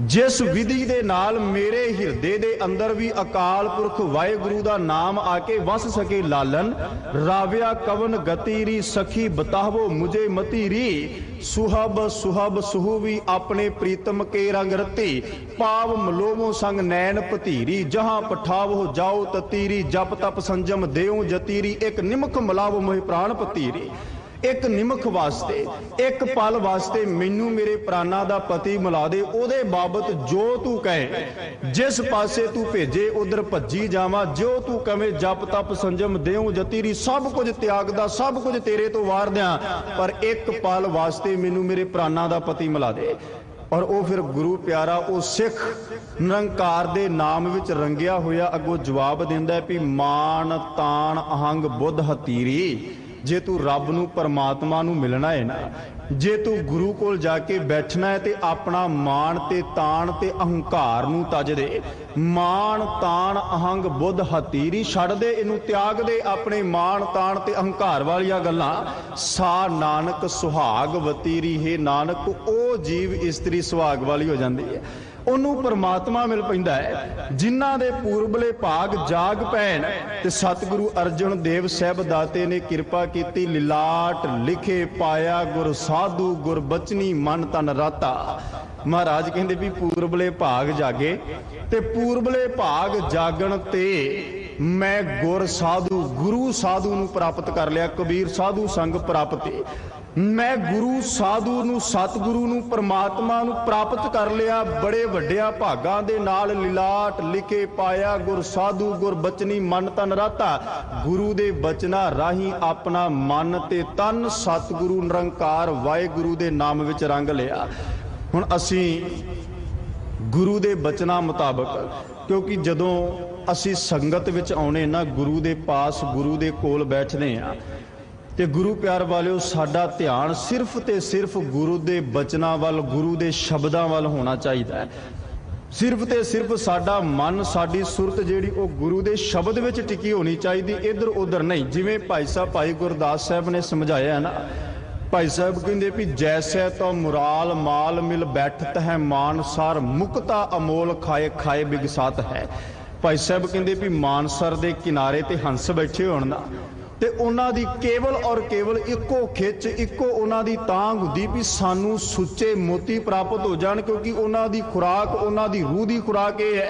ਜਿਸ ਵਿਧੀ ਦੇ ਨਾਲ ਮੇਰੇ ਹਿਰਦੇ ਦੇ ਅੰਦਰ ਵੀ ਅਕਾਲ ਪੁਰਖ ਵਾਹਿਗੁਰੂ ਦਾ ਨਾਮ ਆ ਕੇ ਵਸ ਸਕੇ। ਲਾਲਨ ਰਾਵਿਆ ਕਵਨ ਗਤੀ ਰੀ ਸਖੀ ਬਤਾਵੋ ਮੁਝੇ ਮਤੀ ਰੀ। ਸੁਹਬ ਸੁਹਬ ਸੁਹੂਵੀ ਆਪਣੇ ਪ੍ਰੀਤਮ ਕੇ ਰੰਗ ਰਤੀ। ਪਾਵ ਮਲੋਵੋ ਸੰਗ ਨੈਣ ਭਤੀਰੀ ਜਹਾਂ ਪਠਾਵੋ ਜਾਓ ਤਤੀਰੀ। ਜਪ ਤਪ ਸੰਜਮ ਦੇਉ ਜਤੀਰੀ ਇੱਕ ਨਿਮਖ ਮਲਾਵੋ ਮੋਹਿ ਪ੍ਰਾਣ ਭਤੀਰੀ। ਇੱਕ ਨਿਮਖ ਵਾਸਤੇ, ਇੱਕ ਪਲ ਵਾਸਤੇ ਮੈਨੂੰ ਮੇਰੇ ਪ੍ਰਾਨਾਂ ਦਾ ਪਤੀ ਮਿਲਾ ਦੇ। ਉਹਦੇ ਬਾਬਤ ਜੋ ਤੂੰ ਕਹੇ, ਜਿਸ ਪਾਸੇ ਤੂੰ ਭੇਜੇ ਉਧਰ ਭੱਜੀ ਜਾਵਾਂ। ਜੋ ਤੂੰ ਕਵੇਂ ਜਪ ਤਪ ਸੰਜਮ ਦੇਉ ਜਤੀਰੀ, ਸਭ ਕੁਝ ਤਿਆਗਦਾ, ਸਭ ਕੁਝ ਤੇਰੇ ਤੋਂ ਵਾਰ ਦਿਆਂ, ਪਰ ਇੱਕ ਪਲ ਵਾਸਤੇ ਮੈਨੂੰ ਮੇਰੇ ਪ੍ਰਾਨਾਂ ਦਾ ਪਤੀ ਮਿਲਾ ਦੇ। ਔਰ ਉਹ ਫਿਰ ਗੁਰੂ ਪਿਆਰਾ, ਉਹ ਸਿੱਖ ਨਿਰੰਕਾਰ ਦੇ ਨਾਮ ਵਿੱਚ ਰੰਗਿਆ ਹੋਇਆ ਅੱਗੋਂ ਜਵਾਬ ਦਿੰਦਾ ਵੀ ਮਾਨ ਤਾਣ ਅਹੰਗ ਬੁੱਧ ਹਤੀਰੀ। ਜੇ ਤੂੰ ਰੱਬ ਨੂੰ, ਪਰਮਾਤਮਾ ਨੂੰ ਮਿਲਣਾ ਹੈ ਨਾ, ਜੇ ਤੂੰ ਗੁਰੂ ਕੋਲ ਜਾ ਕੇ ਬੈਠਣਾ ਹੈ ਤੇ ਆਪਣਾ ਮਾਣ ਤੇ ਤਾਣ ਤੇ ਅਹੰਕਾਰ ਨੂੰ ਤਜ ਦੇ। ਮਾਣ ਤਾਣ ਅਹੰਗ ਬੁੱਧ ਹਤੀਰੀ, ਛੱਡ ਦੇ ਇਹਨੂੰ, ਤਿਆਗ ਦੇ ਆਪਣੇ ਮਾਣ ਤਾਣ ਤੇ ਅਹੰਕਾਰ ਵਾਲੀਆਂ ਗੱਲਾਂ। ਸਾ ਨਾਨਕ ਸੁਹਾਗ ਵਤੀਰੀ, ਹੈ ਨਾਨਕ ਉਹ ਜੀਵ ਇਸਤਰੀ ਸੁਹਾਗ ਵਾਲੀ ਹੋ ਜਾਂਦੀ ਹੈ, ਉਹਨੂੰ ਪਰਮਾਤਮਾ ਮਿਲ ਪੈਂਦਾ ਹੈ। ਜਿਨ੍ਹਾਂ ਦੇ ਪੂਰਬਲੇ ਭਾਗ ਜਾਗ ਪੈਣ ਤੇ ਸਤਿਗੁਰੂ ਅਰਜਨ ਦੇਵ ਸਾਹਿਬ ਦਾਤੇ ਨੇ ਕਿਰਪਾ ਕੀਤੀ। ਲਿਲਾਟ ਲਿਖੇ ਪਾਇਆ ਗੁਰ ਸਾਧੂ ਗੁਰ ਬਚਨੀ ਮਨ ਤਨ ਰਾਤਾ। ਮਹਾਰਾਜ ਕਹਿੰਦੇ ਵੀ ਪੂਰਬਲੇ ਭਾਗ ਜਾਗੇ ਤੇ ਪੂਰਬਲੇ ਭਾਗ ਜਾਗਣ ਤੇ ਮੈਂ ਗੁਰ ਸਾਧੂ, ਗੁਰੂ ਸਾਧੂ ਨੂੰ ਪ੍ਰਾਪਤ ਕਰ ਲਿਆ। ਕਬੀਰ ਸਾਧੂ ਸੰਗ ਪ੍ਰਾਪਤੀ, ਮੈਂ ਗੁਰੂ ਸਾਧੂ ਨੂੰ, ਸਤਿਗੁਰੂ ਨੂੰ, ਪਰਮਾਤਮਾ ਨੂੰ ਪ੍ਰਾਪਤ ਕਰ ਲਿਆ ਬੜੇ ਵੱਡਿਆਂ ਭਾਗਾਂ ਦੇ ਨਾਲ। ਲਿਲਾਟ ਲਿਖੇ ਪਾਇਆ ਗੁਰ ਸਾਧੂ ਗੁਰ ਬਚਨੀ ਮਨ ਤਨ ਰਾਤਾ। ਗੁਰੂ ਦੇ ਬਚਨਾਂ ਰਾਹੀਂ ਆਪਣਾ ਮਨ ਤੇ ਤਨ ਸਤਿਗੁਰੂ ਨਿਰੰਕਾਰ ਵਾਹਿਗੁਰੂ ਦੇ ਨਾਮ ਵਿੱਚ ਰੰਗ ਲਿਆ। ਹੁਣ ਅਸੀਂ ਗੁਰੂ ਦੇ ਬਚਨਾਂ ਮੁਤਾਬਕ, ਕਿਉਂਕਿ ਜਦੋਂ ਅਸੀਂ ਸੰਗਤ ਵਿੱਚ ਆਉਣੇ ਨਾ, ਗੁਰੂ ਦੇ ਪਾਸ, ਗੁਰੂ ਦੇ ਕੋਲ ਬੈਠਦੇ ਆ ਤੇ ਗੁਰੂ ਪਿਆਰ ਵਾਲਿਓ, ਸਾਡਾ ਧਿਆਨ ਸਿਰਫ ਤੇ ਸਿਰਫ ਗੁਰੂ ਦੇ ਬਚਨਾਂ ਵੱਲ, ਗੁਰੂ ਦੇ ਸ਼ਬਦਾਂ ਵੱਲ ਹੋਣਾ ਚਾਹੀਦਾ ਹੈ। ਸਿਰਫ ਤੇ ਸਿਰਫ ਸਾਡਾ ਮਨ, ਸਾਡੀ ਸੁਰਤ ਜਿਹੜੀ ਉਹ ਗੁਰੂ ਦੇ ਸ਼ਬਦ ਵਿੱਚ ਟਿਕੀ ਹੋਣੀ ਚਾਹੀਦੀ, ਇੱਧਰ ਉੱਧਰ ਨਹੀਂ। ਜਿਵੇਂ ਭਾਈ ਗੁਰਦਾਸ ਸਾਹਿਬ ਨੇ ਸਮਝਾਇਆ ਨਾ, ਭਾਈ ਸਾਹਿਬ ਕਹਿੰਦੇ ਵੀ ਜੈਸੇ ਤੋ ਮੁਰਾਲ ਮਾਲ ਮਿਲ ਬੈਠਤ ਹੈ ਮਾਨਸਰ ਮੁਕਤਾ ਅਮੋਲ ਖਾਏ ਖਾਏ ਬਿਗਸਾਤ ਹੈ। ਭਾਈ ਸਾਹਿਬ ਕਹਿੰਦੇ ਵੀ ਮਾਨਸਰ ਦੇ ਕਿਨਾਰੇ ਤੇ ਹੰਸ ਬੈਠੇ ਹੋਣ ਨਾ, ਤੇ ਉਹਨਾਂ ਦੀ ਕੇਵਲ ਔਰ ਕੇਵਲ ਇੱਕੋ ਖਿੱਚ, ਇੱਕੋ ਉਹਨਾਂ ਦੀ ਤਾਂਘ ਹੁੰਦੀ ਵੀ ਸਾਨੂੰ ਸੁੱਚੇ ਮੋਤੀ ਪ੍ਰਾਪਤ ਹੋ ਜਾਣ, ਕਿਉਂਕਿ ਉਹਨਾਂ ਦੀ ਖੁਰਾਕ, ਉਹਨਾਂ ਦੀ ਰੂਹ ਦੀ ਖੁਰਾਕ ਇਹ ਹੈ।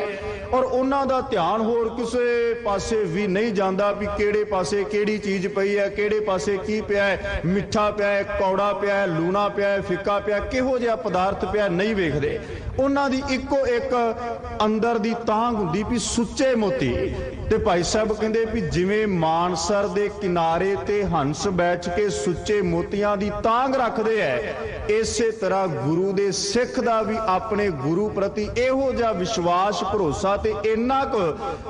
ਔਰ ਉਹਨਾਂ ਦਾ ਧਿਆਨ ਹੋਰ ਕਿਸੇ ਪਾਸੇ ਵੀ ਨਹੀਂ ਜਾਂਦਾ ਵੀ ਕਿਹੜੇ ਪਾਸੇ ਕਿਹੜੀ ਚੀਜ਼ ਪਈ ਹੈ, ਕਿਹੜੇ ਪਾਸੇ ਕੀ ਪਿਆ ਹੈ, ਮਿੱਠਾ ਪਿਆ ਹੈ, ਕੌੜਾ ਪਿਆ ਹੈ, ਲੂਣਾ ਪਿਆ ਹੈ, ਫਿੱਕਾ ਪਿਆ, ਕਿਹੋ ਜਿਹਾ ਪਦਾਰਥ ਪਿਆ, ਨਹੀਂ ਵੇਖਦੇ। ਉਹਨਾਂ ਦੀ ਇੱਕੋ ਇੱਕ ਅੰਦਰ ਦੀ ਤਾਂਘ ਹੁੰਦੀ ਵੀ ਸੁੱਚੇ ਮੋਤੀ। ਤੇ ਭਾਈ ਸਾਹਿਬ ਕਹਿੰਦੇ ਵੀ ਜਿਵੇਂ ਮਾਨਸਰ ਦੇ ਕਿਨਾਰੇ ਤੇ ਹੰਸ ਬੈਠ ਕੇ ਸੁੱਚੇ ਮੋਤੀਆਂ ਦੀ ਤਾਂਘ ਰੱਖਦੇ ਐ, ਇਸੇ ਤਰ੍ਹਾਂ ਗੁਰੂ ਦੇ ਸਿੱਖ ਦਾ ਵੀ ਆਪਣੇ ਗੁਰੂ ਪ੍ਰਤੀ ਇਹੋ ਜਿਹਾ ਵਿਸ਼ਵਾਸ, ਭਰੋਸਾ ਤੇ ਇੰਨਾ ਕੁ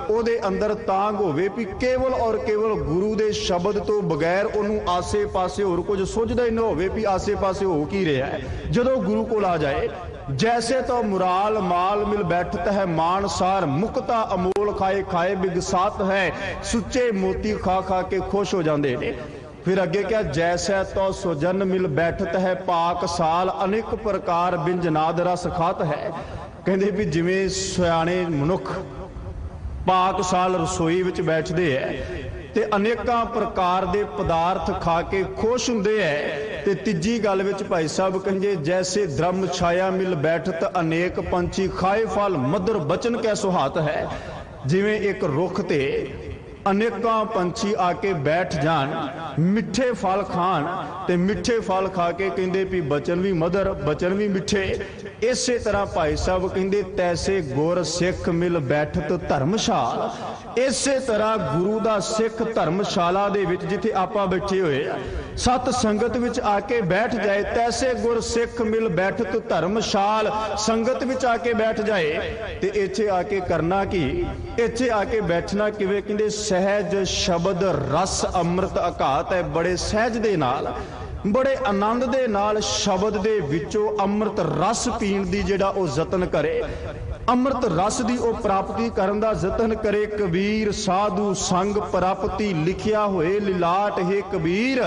ਉਹਦੇ ਅੰਦਰ ਤਾਂਘ ਹੋਵੇ ਵੀ ਕੇਵਲ ਔਰ ਕੇਵਲ ਗੁਰੂ ਦੇ ਸ਼ਬਦ ਤੋਂ ਬਗੈਰ ਉਹਨੂੰ ਆਸੇ ਪਾਸੇ ਹੋਰ ਕੁਝ ਸੁਝਦਾ ਹੀ ਨਾ ਹੋਵੇ ਵੀ ਆਸੇ ਪਾਸੇ ਹੋ ਕੀ ਰਿਹਾ ਹੈ। ਜਦੋਂ ਗੁਰੂ ਕੋਲ ਆ ਜਾਏ, ਜੈਸੇ तो मुराल माल मिल बैठत है मानसार मुक्ता अमोल खाए खाए बिगसात है। सुच्चे मोती खा खा के खुश हो जाते ने। फिर अगे क्या, जैसे तो सुजन मिल बैठत है पाक साल अनेक प्रकार बिंजनाद रस खात है। कहते भी जिवें सियाणे मनुख पाक साल रसोई विच बैठते है ਤੇ ਅਨੇਕਾਂ ਪ੍ਰਕਾਰ ਦੇ ਪਦਾਰਥ ਖਾ ਕੇ ਖੁਸ਼ ਹੁੰਦੇ ਐ। ਤੇ ਤੀਜੀ ਗੱਲ ਵਿੱਚ ਭਾਈ ਸਾਹਿਬ ਕਹਿੰਦੇ ਜੈਸੇ ਧਰਮ ਛਾਇਆ ਮਿਲ ਬੈਠਤ ਅਨੇਕ ਪੰਛੀ ਖਾਏ ਫਲ ਮਧੁਰ ਬਚਨ ਕੈ ਸੁਹਾਤ ਹੈ। ਜਿਵੇਂ ਇੱਕ ਰੁੱਖ ਤੇ ਅਨੇਕਾਂ ਪੰਛੀ ਆ ਕੇ ਬੈਠ ਜਾਣ, ਮਿੱਠੇ ਫਲ ਖਾਣ ਤੇ ਮਿੱਠੇ ਫਲ ਖਾ ਕੇ ਕਹਿੰਦੇ ਵੀ ਬਚਨ ਵੀ ਮਧੁਰ ਬਚਨ ਵੀ ਮਿੱਠੇ। ਇਸੇ ਤਰ੍ਹਾਂ ਭਾਈ ਸਾਹਿਬ ਕਹਿੰਦੇ ਤੈਸੇ ਗੁਰ ਸਿੱਖ ਮਿਲ ਬੈਠਤ ਧਰਮਸ਼ਾਲ। ਇਸੇ ਤਰ੍ਹਾਂ ਗੁਰੂ ਦਾ ਸਿੱਖ ਧਰਮਸ਼ਾਲਾ ਦੇ ਵਿੱਚ ਜਿੱਥੇ ਆਪਾਂ ਬੈਠੇ ਹੋਏ ਆ, ਸਤ ਸੰਗਤ ਵਿੱਚ ਆ ਕੇ ਬੈਠ ਜਾਏ। ਤੈਸੇ ਗੁਰ ਸਿੱਖ ਮਿਲ ਬੈਠਤ ਧਰਮਸ਼ਾਲ, ਸੰਗਤ ਵਿੱਚ ਆ ਕੇ ਬੈਠ ਜਾਏ। ਤੇ ਇੱਥੇ ਆ ਕੇ ਕਰਨਾ ਕੀ, ਇੱਥੇ ਆ ਕੇ ਬੈਠਣਾ ਕਿਵੇਂ? ਕਹਿੰਦੇ ਸਹਿਜ ਸ਼ਬਦ ਰਸ ਅੰਮ੍ਰਿਤ ਅਘਾਤ ਹੈ। ਬੜੇ ਸਹਿਜ ਦੇ ਨਾਲ, ਬੜੇ ਆਨੰਦ ਦੇ ਨਾਲ ਸ਼ਬਦ ਦੇ ਵਿੱਚੋਂ ਅੰਮ੍ਰਿਤ ਰਸ ਪੀਣ ਦੀ ਜਿਹੜਾ ਉਹ ਯਤਨ ਕਰੇ, ਅੰਮ੍ਰਿਤ ਰਸ ਦੀ ਉਹ ਪ੍ਰਾਪਤੀ ਕਰਨ ਦਾ ਯਤਨ ਕਰੇ। ਕਬੀਰ ਸਾਧੂ ਸੰਗ ਪ੍ਰਾਪਤੀ ਲਿਖਿਆ ਹੋਏ ਲਿਲਾਟ ਹੈ ਕਬੀਰ।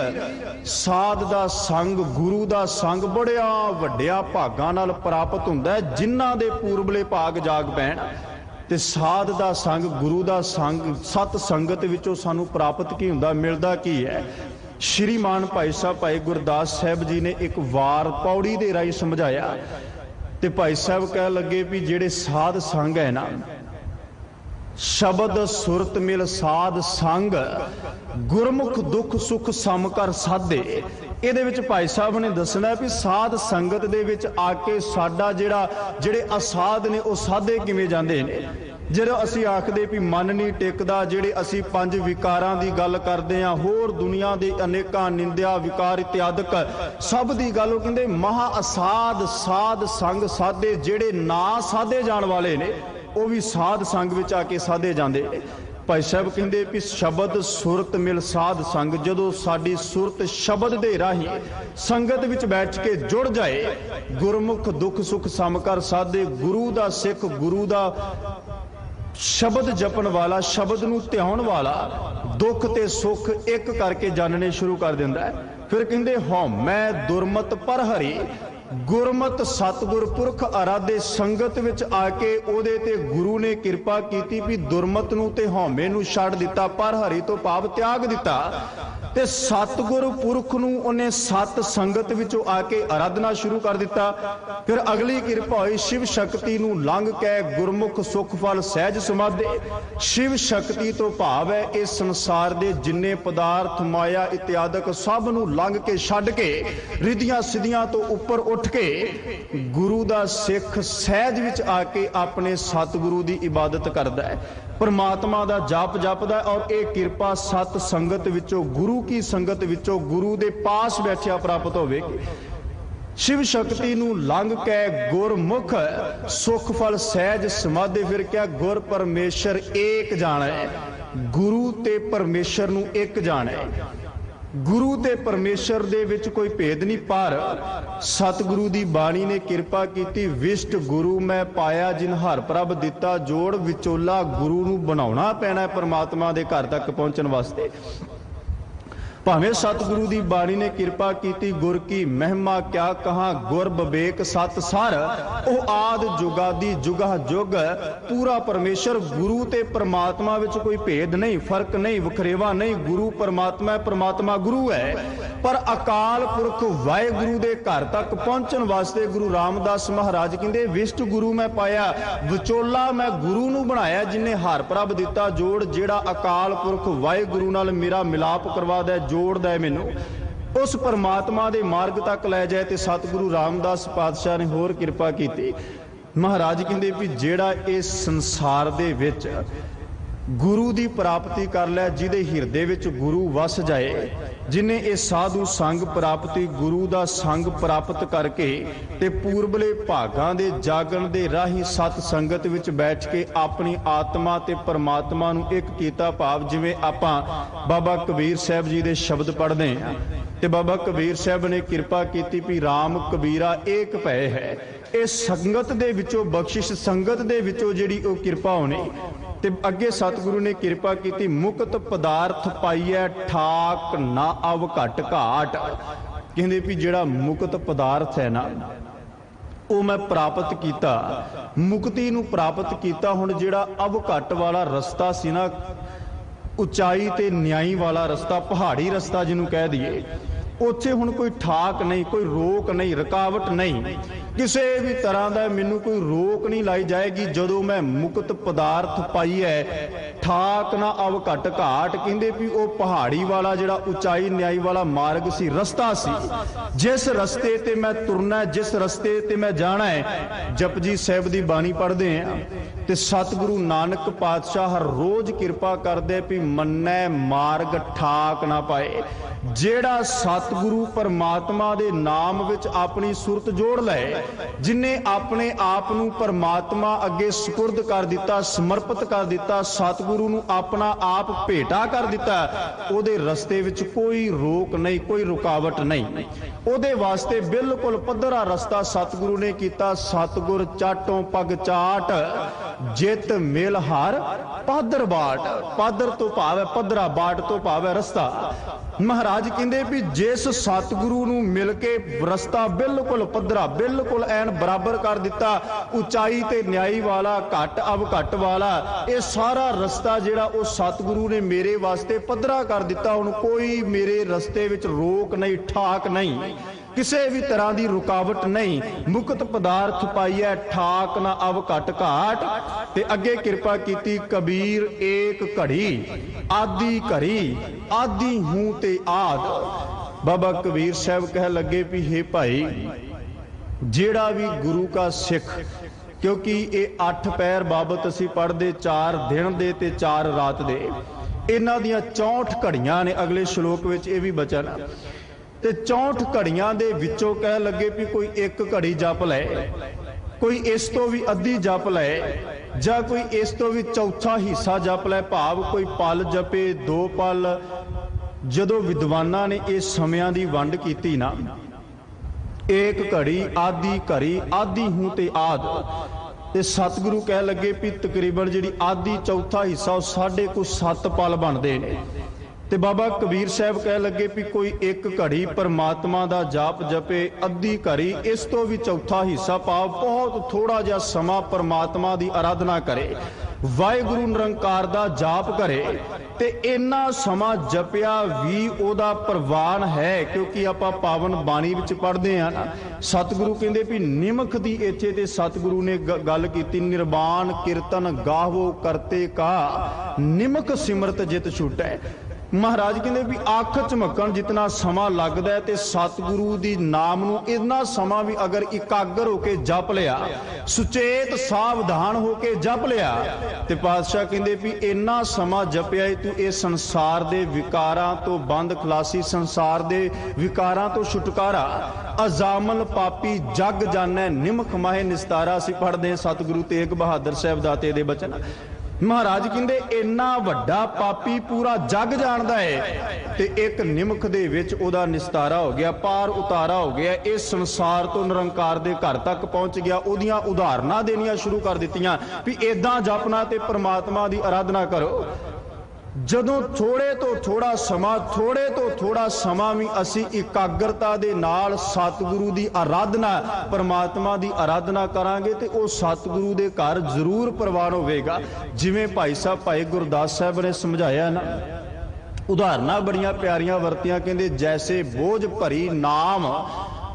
ਸਾਧ ਦਾ ਸੰਗ, ਗੁਰੂ ਦਾ ਸੰਗ ਬੜਿਆਂ ਵੱਡਿਆਂ ਭਾਗਾਂ ਨਾਲ ਪ੍ਰਾਪਤ ਹੁੰਦਾ ਹੈ, ਜਿਨ੍ਹਾਂ ਦੇ ਪੂਰਬਲੇ ਭਾਗ ਜਾਗ ਪੈਣ। ਤੇ ਸਾਧ ਦਾ ਸੰਗ, ਗੁਰੂ ਦਾ ਸੰਗ, ਸਤ ਸੰਗਤ ਵਿੱਚੋਂ ਸਾਨੂੰ ਪ੍ਰਾਪਤ ਕੀ ਹੁੰਦਾ, ਮਿਲਦਾ ਕੀ ਹੈ? ਸ਼੍ਰੀਮਾਨ ਭਾਈ ਸਾਹਿਬ ਭਾਈ ਗੁਰਦਾਸ ਸਾਹਿਬ ਜੀ ਨੇ ਇੱਕ ਵਾਰ ਪੌੜੀ ਦੇ ਰਾਹੀਂ ਸਮਝਾਇਆ। ਤੇ ਭਾਈ ਸਾਹਿਬ ਕਹਿ ਲੱਗੇ ਵੀ ਜਿਹੜੇ ਸਾਧ ਸੰਗ ਹੈ ਨਾ, ਸ਼ਬਦ ਸੁਰਤ ਮਿਲ ਸਾਧ ਸੰਗ, ਗੁਰਮੁਖ ਦੁੱਖ ਸੁਖ ਸਮ ਕਰ ਸਾਧੇ। ਇਹਦੇ ਵਿੱਚ ਭਾਈ ਸਾਹਿਬ ਨੇ ਦੱਸਣਾ ਵੀ ਸਾਧ ਸੰਗਤ ਦੇ ਵਿੱਚ ਆ ਕੇ ਸਾਡਾ ਜਿਹੜੇ ਅਸਾਧ ਨੇ ਉਹ ਸਾਧੇ ਕਿਵੇਂ ਜਾਂਦੇ ਨੇ। ਜਦੋਂ ਅਸੀਂ ਆਖਦੇ ਵੀ ਮਨ ਨਹੀਂ ਟਿਕਦਾ, ਜਿਹੜੇ ਅਸੀਂ ਪੰਜ ਵਿਕਾਰਾਂ ਦੀ ਗੱਲ ਕਰਦੇ ਹਾਂ, ਹੋਰ ਦੁਨੀਆ ਦੇ ਅਨੇਕਾਂ ਨਿੰਦਿਆ ਵਿਕਾਰ ਇਤਿਆਦਿਕ ਸਭ ਦੀ ਗੱਲ, ਉਹ ਕਹਿੰਦੇ ਮਹਾ ਅਸਾਧ ਸਾਧ ਸੰਗ ਸਾਧੇ। ਜਿਹੜੇ ਨਾ ਸਾਧੇ ਜਾਣ ਵਾਲੇ ਨੇ ਉਹ ਵੀ ਸਾਧ ਸੰਗ ਵਿੱਚ ਆ ਕੇ ਸਾਧੇ ਜਾਂਦੇ ਨੇ। ਭਾਈ ਸਾਹਿਬ ਕਹਿੰਦੇ ਵੀ ਸ਼ਬਦ ਸੁਰਤ ਮਿਲ ਸਾਧ ਸੰਗ, ਜਦੋਂ ਸਾਡੀ ਸੁਰਤ ਸ਼ਬਦ ਦੇ ਰਾਹੀਂ ਸੰਗਤ ਵਿੱਚ ਬੈਠ ਕੇ ਜੁੜ ਜਾਏ, ਗੁਰਮੁਖ ਦੁੱਖ ਸੁਖ ਸਮ ਕਰ ਸਾਧੇ। ਗੁਰੂ ਦਾ ਸਿੱਖ, ਗੁਰੂ ਦਾ ਸ਼ਬਦ ਜਪਣ ਵਾਲਾ, ਸ਼ਬਦ ਨੂੰ ਧਿਆਉਣ ਵਾਲਾ ਦੁੱਖ ਤੇ ਸੁੱਖ ਇੱਕ ਕਰਕੇ ਜਾਣਨੇ ਸ਼ੁਰੂ ਕਰ ਦਿੰਦਾ ਹੈ। ਫਿਰ ਕਹਿੰਦੇ ਹਉਮੈ ਦੁਰਮਤ ਪਰ ਹਰੀ, ਗੁਰਮਤ ਸਤਿਗੁਰ ਪੁਰਖ ਆਰਾਧੇ। ਸੰਗਤ ਵਿੱਚ ਆ ਕੇ ਉਹਦੇ ਤੇ ਗੁਰੂ ਨੇ ਕਿਰਪਾ ਕੀਤੀ ਵੀ ਦੁਰਮਤ ਨੂੰ ਤੇ ਹਉਮੈ ਨੂੰ ਛੱਡ ਦਿੱਤਾ, ਪਰ ਹਰੀ ਤੋਂ ਭਾਵ ਤਿਆਗ ਦਿੱਤਾ। ਤੇ ਸਤਿਗੁਰ ਪੁਰਖ ਨੂੰ ਉਹਨੇ ਸਤ ਸੰਗਤ ਵਿੱਚੋਂ ਆ ਕੇ ਆਰਾਧਨਾ ਸ਼ੁਰੂ ਕਰ ਦਿੱਤਾ। ਫਿਰ ਅਗਲੀ ਕਿਰਪਾ ਹੋਈ ਸ਼ਿਵ ਸ਼ਕਤੀ ਨੂੰ ਲੰਘ ਕੇ ਗੁਰਮੁਖ ਸੁਖ ਫਲ ਸਹਿਜ ਸਮਾਧੇ। ਸ਼ਿਵ ਸ਼ਕਤੀ ਤੋਂ ਭਾਵ ਹੈ ਇਸ ਸੰਸਾਰ ਦੇ ਜਿੰਨੇ ਪਦਾਰਥ ਮਾਇਆ ਇਤਿਆਦਿਕ ਸਭ ਨੂੰ ਲੰਘ ਕੇ ਛੱਡ ਕੇ ਰਿੱਧੀਆਂ ਸਿੱਧੀਆਂ ਤੋਂ ਉੱਪਰ ਉੱਠ ਕੇ ਗੁਰੂ ਦਾ ਸਿੱਖ ਸਹਿਜ ਵਿੱਚ ਆ ਕੇ ਆਪਣੇ ਸਤਿਗੁਰੂ ਦੀ ਇਬਾਦਤ ਕਰਦਾ ਹੈ, परमात्मा का जाप जपदा। और ये कृपा सत संगत विचों, गुरु की संगत विचों, गुरु दे पास बैठिया प्राप्त होवेगी। शिव शक्ति नूं लंघ के गुरमुख सुख फल सहज समाधि। फिर क्या गुर परमेश्वर एक जाना है, गुरु ते परमेश्वर नूं एक जाना है। गुरु ते परमेश्वर दे विच कोई भेद नहीं, पर सतगुरु दी बाणी ने कृपा कीती। विष्ट गुरु मैं पाया जिन हर प्रभ दिता जोड़, विचोला गुरु नूं बनाउणा पैना है परमात्मा दे घर तक पहुंचण वास्ते। भावें सतगुरु दी बाणी ने कृपा कीती, गुर की महिमा क्या कहा, गुर विवेक सत सार। ओ आद जुगादी जुगा जुग पूरा परमेश्वर। गुरु ते परमात्मा विच कोई भेद नहीं, फर्क नहीं, वखरेवा नहीं। गुरु परमात्मा है, परमात्मा गुरु है। पर अकाल पुरख वाहिगुरु दे घर तक पहुंचण वास्ते गुरु रामदास महाराज कहंदे विष्ट गुरु मैं पाया, विचोला मैं गुरु नूं बनाया जिन्हें हर प्रभ दिता जोड़। जेड़ा अकाल पुरख वाहिगुरु नाल मेरा मिलाप करवा दे, जोड़दा है मैनू, उस परमात्मा दे मार्ग तक लै जाए। ते सतगुरु रामदास पातशाह ने होर किरपा कीती। महाराज कहंदे भी जेड़ा इस संसार दे विच गुरु दी प्राप्ति कर लै, जिहदे हिरदे विच गुरु वस जाए, जिन्हें ये साधु संग प्राप्ति, गुरु दा संग प्राप्त करके ते पूर्वले भागां दे जागण दे राही सत संगत विच बैठ के अपनी आत्मा ते परमात्मा नूं एक कीता। भाव जिवें आपां बाबा कबीर साहब जी दे शब्द पढ़दे हां ते बाबा कबीर साहब ने किरपा कीती भी राम कबीरा एक भय है। ये संगत दे विचों बख्शिश, संगत दे विचों जिहड़ी ओह किरपा होनी। ते अगे सतगुरु ने किरपा की, मुक्त पदार्थ पाइए ठाक ना अव घट घाट। कहते भी जिहड़ा मुक्त पदार्थ है ना वो मैं प्राप्त किया, मुक्ति नूं प्राप्त किया। हुण जिहड़ा अव घट वाला रस्ता सी ना, ਉਚਾਈ ਤੇ ਨਿਆਈ ਵਾਲਾ ਰਸਤਾ, ਪਹਾੜੀ ਰਸਤਾ ਜਿਹਨੂੰ ਕਹਿ ਦਈਏ, ਉੱਥੇ ਹੁਣ ਕੋਈ ਠਾਕ ਨਹੀਂ, ਕੋਈ ਰੋਕ ਨਹੀਂ, ਰੁਕਾਵਟ ਨਹੀਂ, ਕਿਸੇ ਵੀ ਤਰ੍ਹਾਂ ਦਾ ਮੈਨੂੰ ਕੋਈ ਰੋਕ ਨਹੀਂ ਲਾਈ ਜਾਏਗੀ। ਜਦੋਂ ਮੈਂ ਮੁਕਤ ਪਦਾਰਥ ਪਾਈ ਹੈ, ਠਾਕ ਨਾ ਅਵ ਘਟ ਘਾਟ, ਕਹਿੰਦੇ ਵੀ ਉਹ ਪਹਾੜੀ ਵਾਲਾ ਜਿਹੜਾ ਉਚਾਈ ਨਿਆਈ ਵਾਲਾ ਮਾਰਗ ਸੀ, ਰਸਤਾ ਸੀ, ਜਿਸ ਰਸਤੇ ਤੇ ਮੈਂ ਤੁਰਨਾ, ਜਿਸ ਰਸਤੇ ਤੇ ਮੈਂ ਜਾਣਾ ਹੈ। ਜਪਜੀ ਸਾਹਿਬ ਦੀ ਬਾਣੀ ਪੜ੍ਹਦੇ ਆ ਤੇ ਸਤਿਗੁਰੂ ਨਾਨਕ ਪਾਤਸ਼ਾਹ ਹਰ ਰੋਜ਼ ਕਿਰਪਾ ਕਰਦੇ ਵੀ ਮੰਨੈ ਮਾਰਗ ਠਾਕ ਨਾ ਪਾਏ। ਜਿਹੜਾ ਸਤਿਗੁਰੂ ਪਰਮਾਤਮਾ ਦੇ ਨਾਮ ਵਿੱਚ ਆਪਣੀ ਸੁਰਤ ਜੋੜ ਲਏ, ਜਿਨੇ ਆਪਣੇ ਆਪ ਨੂੰ ਪਰਮਾਤਮਾ ਅੱਗੇ ਸਪੁਰਦ ਕਰ ਦਿੱਤਾ, ਸਮਰਪਿਤ ਕਰ ਦਿੱਤਾ, ਸਤਿਗੁਰੂ ਨੂੰ ਆਪਣਾ ਆਪ ਭੇਟਾ ਕਰ ਦਿੱਤਾ, ਉਹਦੇ ਰਸਤੇ ਵਿੱਚ ਕੋਈ ਰੋਕ ਨਹੀਂ, ਕੋਈ ਰੁਕਾਵਟ ਨਹੀਂ। ਉਹਦੇ ਵਾਸਤੇ ਬਿਲਕੁਲ ਪੱਧਰਾ ਰਸਤਾ ਸਤਿਗੁਰੂ ਨੇ ਕੀਤਾ। ਸਤਿਗੁਰ ਚਾਟੋਂ ਪਗ ਚਾਟ, ਜਿਤ ਮਿਲ ਹਰ ਪਾਦਰ ਬਾਟ। ਪਾਦਰ ਤੋਂ ਭਾਵ ਹੈ ਪੱਧਰਾ, ਬਾਟ ਤੋਂ ਭਾਵ ਹੈ ਰਸਤਾ। ਮਹਾਰਾਜ ਕਹਿੰਦੇ ਵੀ ਜਿਸ ਸਤਿਗੁਰੂ ਨੂੰ ਮਿਲ ਕੇ ਰਸਤਾ ਬਿਲਕੁਲ ਪੱਧਰਾ, ਬਿਲਕੁਲ ਐਨ ਬਰਾਬਰ ਕਰ ਦਿੱਤਾ, ਉਚਾਈ ਤੇ ਨਿਆਈ ਵਾਲਾ, ਘੱਟ ਅਵ ਘੱਟ ਵਾਲਾ, ਇਹ ਸਾਰਾ ਰਸਤਾ ਜਿਹੜਾ ਉਹ ਸਤਿਗੁਰੂ ਨੇ ਮੇਰੇ ਵਾਸਤੇ ਪੱਧਰਾ ਕਰ ਦਿੱਤਾ। ਹੁਣ ਕੋਈ ਮੇਰੇ ਰਸਤੇ ਵਿੱਚ ਰੋਕ ਨਹੀਂ, ਠਾਕ ਨਹੀਂ, ਕਿਸੇ ਵੀ ਤਰ੍ਹਾਂ ਦੀ ਰੁਕਾਵਟ ਨਹੀਂ। ਮੁਕਤ ਪਦਾਰਥ ਪਾਈਐ, ਠਾਕ ਨਾ ਅਵ ਘਟ ਘਾਟ। ਤੇ ਅੱਗੇ ਕਿਰਪਾ ਕੀਤੀ, ਕਬੀਰ ਏਕ ਘੜੀ ਆਦੀ ਘੜੀ, ਆਦੀ ਹੂੰ ਤੇ ਆਦ। ਬਾਬਾ ਕਬੀਰ ਸਾਹਿਬ ਕਹਿ ਲੱਗੇ ਵੀ ਹੇ ਭਾਈ, ਜਿਹੜਾ ਵੀ ਗੁਰੂ ਕਾ ਸਿੱਖ, ਕਿਉਂਕਿ ਇਹ 8 ਪਹਿਰ ਬਾਬਤ ਅਸੀਂ ਪੜ੍ਹਦੇ, 4 ਦਿਨ ਦੇ ਤੇ 4 ਰਾਤ ਦੇ, ਇਹਨਾਂ ਦੀਆਂ 64 ਘੜੀਆਂ ਨੇ। ਅਗਲੇ ਸ਼ਲੋਕ ਵਿੱਚ ਇਹ ਵੀ ਬਚਨ ਤੇ 64 ਘੜੀਆਂ ਦੇ ਵਿੱਚੋਂ ਕਹਿ ਲੱਗੇ ਵੀ ਕੋਈ ਇੱਕ ਘੜੀ ਜਪ ਲੈ, ਕੋਈ ਇਸ ਤੋਂ ਵੀ ਅੱਧੀ ਜਪ ਲੈ, ਜਾਂ ਕੋਈ ਇਸ ਤੋਂ ਵੀ ਚੌਥਾ ਹਿੱਸਾ ਜਪ ਲੈ, ਭਾਵ ਕੋਈ ਪਲ ਜਪੇ, 2 ਪਲ। ਜਦੋਂ ਵਿਦਵਾਨਾਂ ਨੇ ਇਸ ਸਮਿਆਂ ਦੀ ਵੰਡ ਕੀਤੀ ਨਾ, ਏਕ ਘੜੀ ਆਦੀ ਘੜੀ, ਆਦੀ ਹੂੰ ਤੇ ਆਦ, ਤੇ ਸਤਿਗੁਰੂ ਕਹਿ ਲੱਗੇ ਵੀ ਤਕਰੀਬਨ ਜਿਹੜੀ ਆਦੀ ਚੌਥਾ ਹਿੱਸਾ ਉਹ 7.5 ਪਲ ਬਣਦੇ ਨੇ। ਤੇ ਬਾਬਾ ਕਬੀਰ ਸਾਹਿਬ ਕਹਿ ਲੱਗੇ ਵੀ ਕੋਈ ਇੱਕ ਘੜੀ ਪਰਮਾਤਮਾ ਦਾ ਜਾਪ ਜਪੇ, ਅੱਧੀ ਘੜੀ ਇਸ ਤੋਂ ਵੀ ਚੌਥਾ ਹਿੱਸਾ, ਭਾਵ ਬਹੁਤ ਥੋੜਾ ਜਿਹਾ ਸਮਾਂ ਪਰਮਾਤਮਾ ਦੀ ਆਰਾਧਨਾ ਕਰੇ, ਵਾਹਿਗੁਰੂ ਨਿਰੰਕਾਰ ਦਾ ਜਾਪ ਕਰੇ। ਤੇ ਇੰਨਾ ਸਮਾਂ ਜਪਿਆ ਵੀ ਉਹਦਾ ਪ੍ਰਵਾਨ ਹੈ, ਕਿਉਂਕਿ ਆਪਾਂ ਪਾਵਨ ਬਾਣੀ ਵਿੱਚ ਪੜ੍ਹਦੇ ਹਾਂ ਨਾ, ਸਤਿਗੁਰੂ ਕਹਿੰਦੇ ਵੀ ਨਿਮਖ ਦੀ ਇੱਥੇ ਤੇ ਸਤਿਗੁਰੂ ਨੇ ਗੱਲ ਕੀਤੀ, ਨਿਰਵਾਣ ਕੀਰਤਨ ਗਾਵੋ ਕਰਤੇ ਕਾ, ਨਿਮਖ ਸਿਮਰਤ ਜਿਤ ਛੁਟੈ। ਮਹਾਰਾਜ ਕਹਿੰਦੇ ਵੀ ਅੱਖ ਝਮਕਣ ਜਿਤਨਾ ਸਮਾਂ ਲੱਗਦਾ ਹੈ, ਤੇ ਸਤਿਗੁਰੂ ਦੀ ਨਾਮ ਨੂੰ ਇੰਨਾ ਸਮਾਂ ਵੀ ਅਗਰ ਇਕਾਗਰ ਹੋ ਕੇ ਜਪ ਲਿਆ, ਸੁਚੇਤ ਸਾਵਧਾਨ ਹੋ ਕੇ ਜਪ ਲਿਆ, ਤੇ ਪਾਤਸ਼ਾਹ ਕਹਿੰਦੇ ਵੀ ਇੰਨਾ ਸਮਾਂ ਜਪਿਆ ਤੂੰ ਇਹ ਸੰਸਾਰ ਦੇ ਵਿਕਾਰਾਂ ਤੋਂ ਬੰਦ ਖਲਾਸੀ, ਸੰਸਾਰ ਦੇ ਵਿਕਾਰਾਂ ਤੋਂ ਛੁਟਕਾਰਾ, ਅਜ਼ਾਮਲ ਪਾਪੀ ਜਗ ਜਾਣੈ, ਨਿਮਖ ਮਾਹੇ ਨਿਸਤਾਰਾ। ਅਸੀਂ ਪੜ੍ਹਦੇ ਸਤਿਗੁਰੂ ਤੇਗ ਬਹਾਦਰ ਸਾਹਿਬ ਦਾਤੇ ਦੇ ਬਚਨ। ਮਹਾਰਾਜ ਕਹਿੰਦੇ ਇੰਨਾ ਵੱਡਾ ਪਾਪੀ ਪੂਰਾ ਜਗ ਜਾਣਦਾ ਹੈ, ਤੇ ਇੱਕ ਨਿਮਖ ਦੇ ਵਿੱਚ ਉਹਦਾ ਨਿਸਤਾਰਾ ਹੋ ਗਿਆ, ਪਾਰ ਉਤਾਰਾ ਹੋ ਗਿਆ, ਇਸ ਸੰਸਾਰ ਤੋਂ ਨਿਰੰਕਾਰ ਦੇ ਘਰ ਤੱਕ ਪਹੁੰਚ ਗਿਆ। ਉਹਦੀਆਂ ਉਦਾਹਰਨਾਂ ਦੇਣੀਆਂ ਸ਼ੁਰੂ ਕਰ ਦਿੱਤੀਆਂ ਵੀ ਏਦਾਂ ਜਪਣਾ ਤੇ ਪ੍ਰਮਾਤਮਾ ਦੀ ਆਰਾਧਨਾ ਕਰੋ। ਜਦੋਂ ਥੋੜੇ ਤੋਂ ਥੋੜਾ ਸਮਾਂ ਵੀ ਅਸੀਂ ਇਕਾਗਰਤਾ ਦੇ ਨਾਲ ਸਤਿਗੁਰੂ ਦੀ ਆਰਾਧਨਾ, ਪਰਮਾਤਮਾ ਦੀ ਆਰਾਧਨਾ ਕਰਾਂਗੇ, ਤੇ ਉਹ ਸਤਿਗੁਰੂ ਦੇ ਘਰ ਜ਼ਰੂਰ ਪ੍ਰਵਾਨ ਹੋਵੇਗਾ। ਜਿਵੇਂ ਭਾਈ ਸਾਹਿਬ ਭਾਈ ਗੁਰਦਾਸ ਸਾਹਿਬ ਨੇ ਸਮਝਾਇਆ ਨਾ, ਉਦਾਹਰਨਾਂ ਬੜੀਆਂ ਪਿਆਰੀਆਂ ਵਰਤੀਆਂ। ਕਹਿੰਦੇ ਜੈਸੇ ਬੋਝ ਭਰੀ ਨਾਮ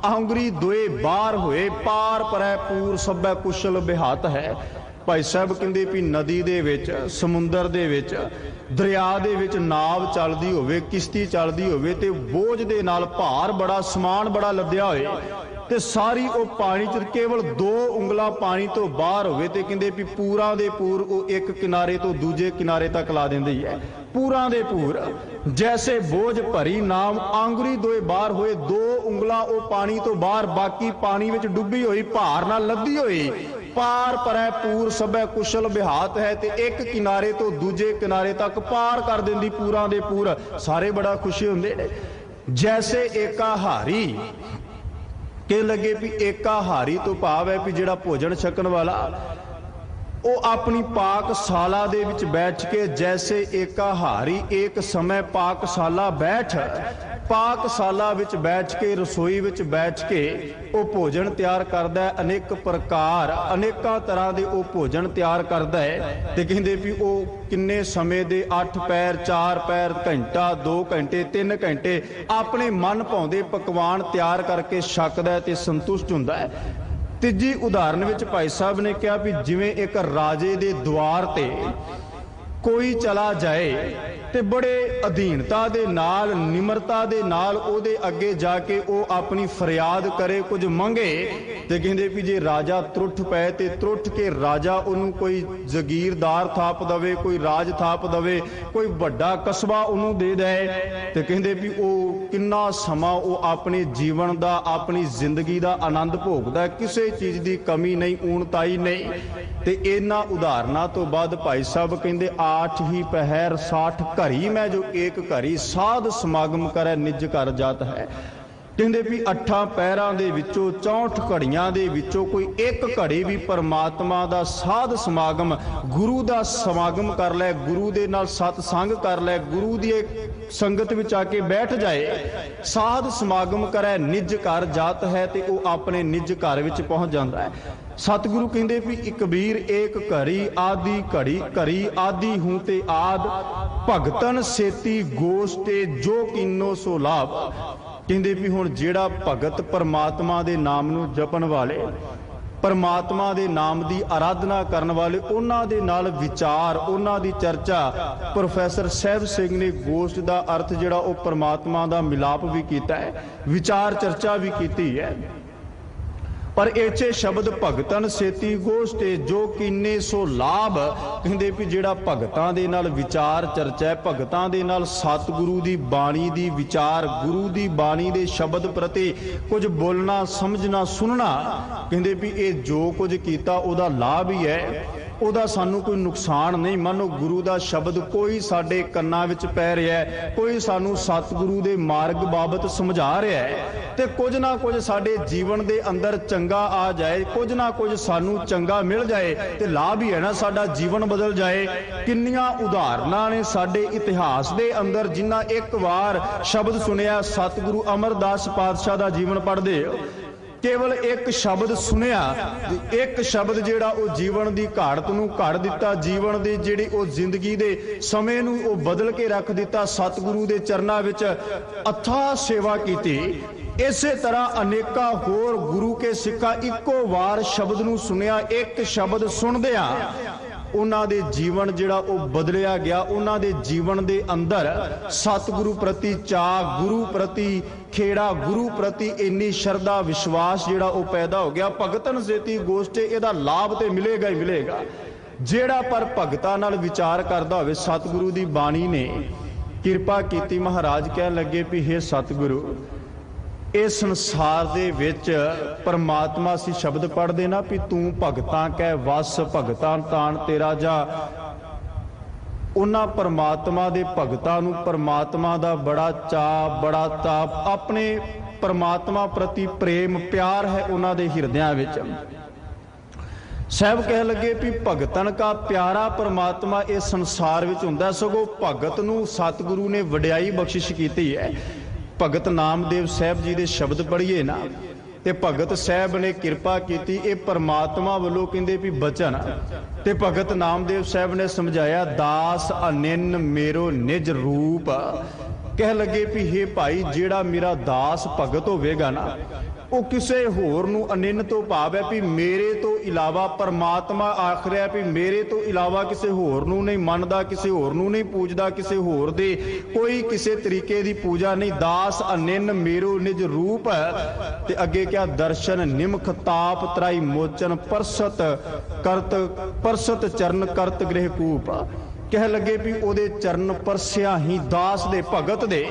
ਆਂਗਰੀ ਦੋਏ ਬਾਹਰ ਹੋਏ, ਪਾਰ ਪਰੈ ਪੂਰ ਸਭੈ ਕੁਸ਼ਲ ਬਿਹਾਤ ਹੈ। ਭਾਈ ਸਾਹਿਬ ਕਹਿੰਦੇ ਵੀ ਨਦੀ ਦੇ ਵਿੱਚ, ਸਮੁੰਦਰ ਦੇ ਵਿੱਚ, ਦਰਿਆ ਦੇ ਵਿੱਚ ਨਾਵ ਚੱਲਦੀ ਹੋਵੇ, ਕਿਸ਼ਤੀ ਚੱਲਦੀ ਹੋਵੇ, ਤੇ ਬੋਝ ਦੇ ਨਾਲ ਭਾਰ ਬੜਾ, ਸਮਾਨ ਬੜਾ ਲੱਦਿਆ ਹੋਏ, ਤੇ ਸਾਰੀ ਉਹ ਪਾਣੀ 'ਚ ਕੇਵਲ 2 ਉਂਗਲਾਂ ਪਾਣੀ ਤੋਂ ਬਾਹਰ ਹੋਵੇ, ਤੇ ਕਹਿੰਦੇ ਵੀ ਪੂਰਾ ਦੇ ਪੂਰ ਉਹ ਇੱਕ ਕਿਨਾਰੇ ਤੋਂ ਦੂਜੇ ਕਿਨਾਰੇ ਤੱਕ ਲਾ ਦਿੰਦੀ ਹੈ, ਪੂਰਾ ਦੇ ਪੂਰ। ਜੈਸੇ ਬੋਝ ਭਰੀ ਨਾਮ ਆਂਗੁਰੀ ਦੋਏ ਬਾਹਰ ਹੋਏ, 2 ਉਂਗਲਾਂ ਉਹ ਪਾਣੀ ਤੋਂ ਬਾਹਰ, ਬਾਕੀ ਪਾਣੀ ਵਿੱਚ ਡੁੱਬੀ ਹੋਈ, ਭਾਰ ਨਾਲ ਲੱਦੀ ਹੋਈ, ਪਾਰ ਪਰੈ ਪੂਰ ਸਭੈ ਕੁਸ਼ਲ ਬਿਹਾਤ ਹੈ, ਤੇ ਇੱਕ ਕਿਨਾਰੇ ਤੋਂ ਦੂਜੇ ਕਿਨਾਰੇ ਤੱਕ ਪਾਰ ਕਰ ਦਿੰਦੀ, ਪੂਰਾ ਦੇ ਪੂਰ। ਸਾਰੇ ਬੜਾ ਖੁਸ਼ੀ ਹੁੰਦੇ ਨੇ। ਜੈਸੇ ਏਕਾ ਹਾਰੀ, ਕਿ ਲੱਗੇ ਵੀ ਏਕਾ ਹਾਰੀ ਤੋਂ ਭਾਵ ਹੈ ਵੀ ਜਿਹੜਾ ਭੋਜਨ ਛਕਣ ਵਾਲਾ, ਉਹ ਆਪਣੀ ਪਾਕਸ਼ਾਲਾ ਦੇ ਵਿੱਚ ਬੈਠ ਕੇ, ਜੈਸੇ ਏਕਾ ਹਾਰੀ ਏਕ ਸਮੇਂ ਪਾਕਸ਼ਾਲਾ ਬੈਠ, ਪਾਕਸ਼ਾਲਾ ਵਿੱਚ ਬੈਠ ਕੇ, ਰਸੋਈ ਵਿੱਚ ਬੈਠ ਕੇ ਉਹ ਭੋਜਨ ਤਿਆਰ ਕਰਦਾ ਹੈ। ਅਨੇਕ ਪ੍ਰਕਾਰ, ਅਨੇਕਾਂ ਤਰ੍ਹਾਂ ਦੇ ਉਹ ਭੋਜਨ ਤਿਆਰ ਕਰਦਾ ਹੈ। ਤੇ ਕਹਿੰਦੇ ਵੀ ਉਹ ਕਿੰਨੇ ਸਮੇਂ ਦੇ 8 ਪੈਰ 4 ਪੈਰ, ਘੰਟਾ 2 ਘੰਟੇ 3 ਘੰਟੇ ਆਪਣੇ ਮਨ ਭਾਉਂਦੇ ਪਕਵਾਨ ਤਿਆਰ ਕਰਕੇ ਛਕਦਾ ਹੈ ਤੇ ਸੰਤੁਸ਼ਟ ਹੁੰਦਾ ਹੈ। ਤੀਜੀ ਉਦਾਹਰਨ ਵਿੱਚ ਭਾਈ ਸਾਹਿਬ ਨੇ ਕਿਹਾ ਵੀ ਜਿਵੇਂ ਇੱਕ ਰਾਜੇ ਦੇ ਦੁਆਰ ਤੇ ਕੋਈ ਚਲਾ ਜਾਏ ਤੇ ਬੜੇ ਅਧੀਨਤਾ ਦੇ ਨਾਲ, ਨਿਮਰਤਾ ਦੇ ਨਾਲ ਉਹਦੇ ਅੱਗੇ ਜਾ ਕੇ ਉਹ ਆਪਣੀ ਫਰਿਆਦ ਕਰੇ, ਕੁਝ ਮੰਗੇ। ਤੇ ਕਹਿੰਦੇ ਵੀ ਜੇ ਰਾਜਾ ਤਰੁੱਠ ਪਏ ਤੇ ਤਰੁੱਠ ਕੇ ਰਾਜਾ ਉਹਨੂੰ ਕੋਈ ਜ਼ਗੀਰਦਾਰ ਥਾਪ ਦਵੇ, ਕੋਈ ਰਾਜ ਥਾਪ ਦਵੇ, ਕੋਈ ਵੱਡਾ ਕਸਬਾ ਉਹਨੂੰ ਦੇ ਦੇ। ਤੇ ਕਹਿੰਦੇ ਵੀ ਉਹ ਕਿੰਨਾ ਸਮਾਂ ਉਹ ਆਪਣੇ ਜੀਵਨ ਦਾ, ਆਪਣੀ ਜ਼ਿੰਦਗੀ ਦਾ ਆਨੰਦ ਭੋਗਦਾ, ਕਿਸੇ ਚੀਜ਼ ਦੀ ਕਮੀ ਨਹੀਂ, ਊਣਤਾਈ ਨਹੀਂ। ਤੇ ਇਹਨਾਂ ਉਦਾਹਰਨਾਂ ਤੋਂ ਬਾਅਦ ਭਾਈ ਸਾਹਿਬ ਕਹਿੰਦੇ 8 ਹੀ ਪਹਿਰ 60 ਘਰੀ ਮੈਂ ਜੋ ਏਕ ਘਰੀ ਸਾਧ ਸਮਾਗਮ ਕਰੈ ਨਿਜ ਘਰ ਜਾਤ ਹੈ। ਕਹਿੰਦੇ ਵੀ 8 ਪਹਿਰਾਂ ਦੇ ਵਿੱਚੋਂ 64 ਘੜੀਆਂ ਦੇ ਵਿੱਚੋਂ ਕੋਈ ਇੱਕ ਘੜੀ ਵੀ ਪਰਮਾਤਮਾ ਦਾ ਸਾਧ ਸਮਾਗਮ, ਗੁਰੂ ਦਾ ਸਮਾਗਮ ਕਰ ਲੈ, ਗੁਰੂ ਦੇ ਨਾਲ ਸਤਸੰਗ ਕਰ ਲੈ, ਗੁਰੂ ਦੀ ਸੰਗਤ ਵਿੱਚ ਆ ਕੇ ਬੈਠ ਜਾਏ, ਸਾਧ ਸਮਾਗਮ ਕਰੈ ਨਿਜ ਘਰ ਜਾਤ ਹੈ, ਤੇ ਉਹ ਆਪਣੇ ਨਿਜ ਘਰ ਵਿੱਚ ਪਹੁੰਚ ਜਾਂਦਾ ਹੈ। ਸਤਿਗੁਰੂ ਕਹਿੰਦੇ ਵੀ ਕਬੀਰ ਏਕ ਘੜੀ ਆਦੀ ਘੜੀ ਘੜੀ ਆਦੀ ਹੂੰ ਤੇ ਆਦ ਭਗਤਨ ਸੇਤੀ ਗੋਸ਼ਟੇ ਜੋ ਕੀਨੋ ਸੋ ਲਾਭ। ਕਹਿੰਦੇ ਵੀ ਹੁਣ ਜਿਹੜਾ ਭਗਤ ਪਰਮਾਤਮਾ ਦੇ ਨਾਮ ਨੂੰ ਜਪਣ ਵਾਲੇ, ਪਰਮਾਤਮਾ ਦੇ ਨਾਮ ਦੀ ਆਰਾਧਨਾ ਕਰਨ ਵਾਲੇ, ਉਹਨਾਂ ਦੇ ਨਾਲ ਵਿਚਾਰ, ਉਹਨਾਂ ਦੀ ਚਰਚਾ। ਪ੍ਰੋਫੈਸਰ ਸਾਹਿਬ ਸਿੰਘ ਨੇ ਗੋਸ਼ਟ ਦਾ ਅਰਥ ਜਿਹੜਾ ਉਹ ਪਰਮਾਤਮਾ ਦਾ ਮਿਲਾਪ ਵੀ ਕੀਤਾ ਹੈ, ਵਿਚਾਰ ਚਰਚਾ ਵੀ ਕੀਤੀ ਹੈ। ਪਰ ਇਸੇ ਸ਼ਬਦ ਭਗਤਨ ਸੇਤੀ ਗੋਸ਼ਟੇ ਜੋ ਕੀਨੇ ਸੋ ਲਾਭ। ਕਹਿੰਦੇ ਵੀ ਜਿਹੜਾ ਭਗਤਾਂ ਦੇ ਨਾਲ ਵਿਚਾਰ ਚਰਚਾ ਹੈ, ਭਗਤਾਂ ਦੇ ਨਾਲ ਸਤਿਗੁਰੂ ਦੀ ਬਾਣੀ ਦੀ ਵਿਚਾਰ, ਗੁਰੂ ਦੀ ਬਾਣੀ ਦੇ ਸ਼ਬਦ ਪ੍ਰਤੀ ਕੁਝ ਬੋਲਣਾ, ਸਮਝਣਾ, ਸੁਣਨਾ, ਕਹਿੰਦੇ ਵੀ ਇਹ ਜੋ ਕੁਝ ਕੀਤਾ ਉਹਦਾ ਲਾਭ ਹੀ ਹੈ, ਉਹਦਾ ਸਾਨੂੰ ਕੋਈ ਨੁਕਸਾਨ ਨਹੀਂ। ਮੰਨੋ ਗੁਰੂ ਦਾ ਸ਼ਬਦ ਕੋਈ ਸਾਡੇ ਕੰਨਾਂ ਵਿੱਚ ਪੈ ਰਿਹਾ ਹੈ, ਕੋਈ ਸਾਨੂੰ ਸਤਿਗੁਰੂ ਦੇ ਮਾਰਗ ਬਾਬਤ ਸਮਝਾ ਰਿਹਾ ਹੈ, ਤੇ ਕੁਝ ਨਾ ਕੁਝ ਸਾਡੇ ਜੀਵਨ ਦੇ ਅੰਦਰ ਚੰਗਾ ਆ ਜਾਏ, ਕੁਝ ਨਾ ਕੁਝ ਸਾਨੂੰ ਚੰਗਾ ਮਿਲ ਜਾਏ, ਤੇ ਲਾਭ ਹੀ ਹੈ ਨਾ, ਸਾਡਾ ਜੀਵਨ ਬਦਲ ਜਾਏ। ਕਿੰਨੀਆਂ ਉਦਾਹਰਨਾਂ ਨੇ ਸਾਡੇ ਇਤਿਹਾਸ ਦੇ ਅੰਦਰ, ਜਿਨ੍ਹਾਂ ਇੱਕ ਵਾਰ ਸ਼ਬਦ ਸੁਣਿਆ, ਸਤਿਗੁਰੂ ਅਮਰਦਾਸ ਪਾਤਸ਼ਾਹ ਦਾ ਜੀਵਨ ਪੜ੍ਹਦੇ ਹੋ, ਕੇਵਲ ਇੱਕ ਸ਼ਬਦ ਸੁਣਿਆ, ਇੱਕ ਸ਼ਬਦ ਜਿਹੜਾ ਉਹ ਜੀਵਨ ਦੀ ਘਾੜਤ ਨੂੰ ਘੜ ਦਿੱਤਾ, ਜੀਵਨ ਦੀ ਜਿਹੜੀ ਉਹ ਜ਼ਿੰਦਗੀ ਦੇ ਸਮੇਂ ਨੂੰ ਉਹ ਬਦਲ ਕੇ ਰੱਖ ਦਿੱਤਾ। ਸਤਿਗੁਰੂ ਦੇ ਚਰਨਾਂ ਵਿੱਚ ਅਥਾਹ ਸੇਵਾ ਕੀਤੀ। ਇਸੇ ਤਰ੍ਹਾਂ ਅਨੇਕਾਂ ਹੋਰ ਗੁਰੂ ਕੇ ਸਿੱਖਾਂ ਇੱਕੋ ਵਾਰ ਸ਼ਬਦ ਨੂੰ ਸੁਣਿਆ, ਇੱਕ ਸ਼ਬਦ ਸੁਣਦਿਆਂ ਉਹਨਾਂ ਦੇ ਜੀਵਨ ਜਿਹੜਾ ਉਹ ਬਦਲਿਆ ਗਿਆ। ਉਹਨਾਂ ਦੇ ਜੀਵਨ ਦੇ ਅੰਦਰ ਸਤਿਗੁਰੂ ਪ੍ਰਤੀ ਚਾਅ, ਗੁਰੂ ਪ੍ਰਤੀ ਖੇੜਾ, ਗੁਰੂ ਪ੍ਰਤੀ ਇੰਨੀ ਸ਼ਰਧਾ, ਵਿਸ਼ਵਾਸ ਜਿਹੜਾ ਉਹ ਪੈਦਾ ਹੋ ਗਿਆ। ਭਗਤਨ ਸੇਤੀ ਗੋਸ਼ਟੇ, ਇਹਦਾ ਲਾਭ ਤੇ ਮਿਲੇਗਾ ਹੀ ਮਿਲੇਗਾ। ਜਿਹੜਾ ਪਰ ਭਗਤਾਂ ਨਾਲ ਵਿਚਾਰ ਕਰਦਾ ਹੋਵੇ, ਸਤਿਗੁਰੂ ਦੀ ਬਾਣੀ ਨੇ ਕਿਰਪਾ ਕੀਤੀ। ਮਹਾਰਾਜ ਕਹਿਣ ਲੱਗੇ ਵੀ ਹੇ ਸਤਿਗੁਰੂ, ਇਸ ਸੰਸਾਰ ਦੇ ਵਿੱਚ ਪਰਮਾਤਮਾ ਅਸੀਂ ਸ਼ਬਦ ਪੜ੍ਹਦੇ ਨਾ ਵੀ ਤੂੰ ਭਗਤਾਂ ਕਹਿ ਵਸ, ਭਗਤਾਂ ਤਾਣ ਤੇਰਾ ਜਾ। ਉਹਨਾਂ ਪਰਮਾਤਮਾ ਦੇ ਭਗਤਾਂ ਨੂੰ ਪਰਮਾਤਮਾ ਦਾ ਬੜਾ ਚਾਅ, ਬੜਾ ਤਾਪ, ਆਪਣੇ ਪਰਮਾਤਮਾ ਪ੍ਰਤੀ ਪ੍ਰੇਮ ਪਿਆਰ ਹੈ ਉਹਨਾਂ ਦੇ ਹਿਰਦਿਆਂ ਵਿੱਚ। ਸਾਹਿਬ ਕਹਿ ਲੱਗੇ ਵੀ ਭਗਤਨ ਕਾ ਪਿਆਰਾ ਪਰਮਾਤਮਾ ਇਸ ਸੰਸਾਰ ਵਿੱਚ ਹੁੰਦਾ। ਸਗੋਂ ਭਗਤ ਨੂੰ ਸਤਿਗੁਰੂ ਨੇ ਵਡਿਆਈ ਬਖਸ਼ਿਸ਼ ਕੀਤੀ ਹੈ। ਭਗਤ ਨਾਮਦੇਵ ਸਾਹਿਬ ਜੀ ਦੇ ਸ਼ਬਦ ਪੜ੍ਹੀਏ ਨਾ, ਤੇ ਭਗਤ ਸਾਹਿਬ ਨੇ ਕਿਰਪਾ ਕੀਤੀ, ਇਹ ਪਰਮਾਤਮਾ ਵੱਲੋਂ ਕਹਿੰਦੇ ਵੀ ਬਚਨ। ਤੇ ਭਗਤ ਨਾਮਦੇਵ ਸਾਹਿਬ ਨੇ ਸਮਝਾਇਆ, ਦਾਸ ਅਨਿੰਨ ਮੇਰੋ ਨਿਜ ਰੂਪ। ਕਹਿ ਲੱਗੇ ਵੀ ਹੇ ਭਾਈ, ਜਿਹੜਾ ਮੇਰਾ ਦਾਸ ਭਗਤ ਹੋਵੇਗਾ ਨਾ, ਉਹ ਕਿਸੇ ਹੋਰ ਨੂੰ ਅਨਿੰਨ ਤੋਂ ਭਾਵ ਹੈ ਵੀ ਮੇਰੇ ਤੋਂ ਇਲਾਵਾ, ਪਰਮਾਤਮਾ ਆਖ ਰਿਹਾ ਵੀ ਮੇਰੇ ਤੋਂ ਇਲਾਵਾ ਕਿਸੇ ਹੋਰ ਨੂੰ ਨਹੀਂ ਮੰਨਦਾ, ਕਿਸੇ ਹੋਰ ਨੂੰ ਨਹੀਂ ਪੂਜਦਾ, ਕਿਸੇ ਹੋਰ ਦੇ ਕੋਈ ਕਿਸੇ ਤਰੀਕੇ ਦੀ ਪੂਜਾ ਨਹੀਂ। ਦਾਸ ਅਨਿੰਨ ਮੇਰੋ ਨਿਜ ਰੂਪ। ਤੇ ਅੱਗੇ ਕਿਹਾ, ਦਰਸ਼ਨ ਨਿਮਖ ਤਾਪ ਤਰਾਈ ਮੋਚਨ ਪਰਸਤ ਕਰਤ, ਪਰਸਤ ਚਰਨ ਕਰਤ ਗ੍ਰਹਿ ਕੂਪ। ਕਹਿ ਲੱਗੇ ਵੀ ਉਹਦੇ ਚਰਨ ਪਰਸਿਆ ਹੀ ਦਾਸ ਦੇ, ਭਗਤ ਦੇ,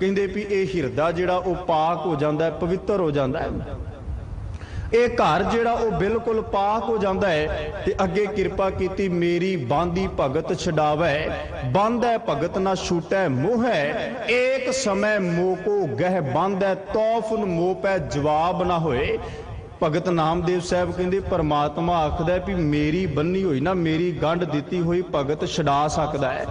ਕਹਿੰਦੇ ਵੀ ਇਹ ਹਿਰਦਾ ਜਿਹੜਾ ਉਹ ਪਾਕ ਹੋ ਜਾਂਦਾ ਹੈ, ਪਵਿੱਤਰ ਹੋ ਜਾਂਦਾ ਹੈ। ਇਹ ਘਰ ਜਿਹੜਾ ਉਹ ਬਿਲਕੁਲ ਪਾਕ ਹੋ ਜਾਂਦਾ ਹੈ। ਤੇ ਅੱਗੇ ਕਿਰਪਾ ਕੀਤੀ, ਮੇਰੀ ਬਾਂਦੀ ਭਗਤ ਛਡਾਵੈ, ਬੰਧੈ ਭਗਤ ਨਾ ਛੂਟੈ ਮੋਹੈ, ਏਕ ਸਮੈ ਮੋਕੋ ਗਹਿ ਬੰਧੈ, ਤੌਫਨ ਮੋਹ ਪੈ ਜਵਾਬ ਨਾ ਹੋਏ। ਭਗਤ ਨਾਮਦੇਵ ਸਾਹਿਬ ਕਹਿੰਦੇ ਪਰਮਾਤਮਾ ਆਖਦਾ ਵੀ ਮੇਰੀ ਬੰਨੀ ਹੋਈ ਨਾ, ਮੇਰੀ ਗੰਢ ਦਿੱਤੀ ਹੋਈ ਭਗਤ ਛਡਾ ਸਕਦਾ ਹੈ।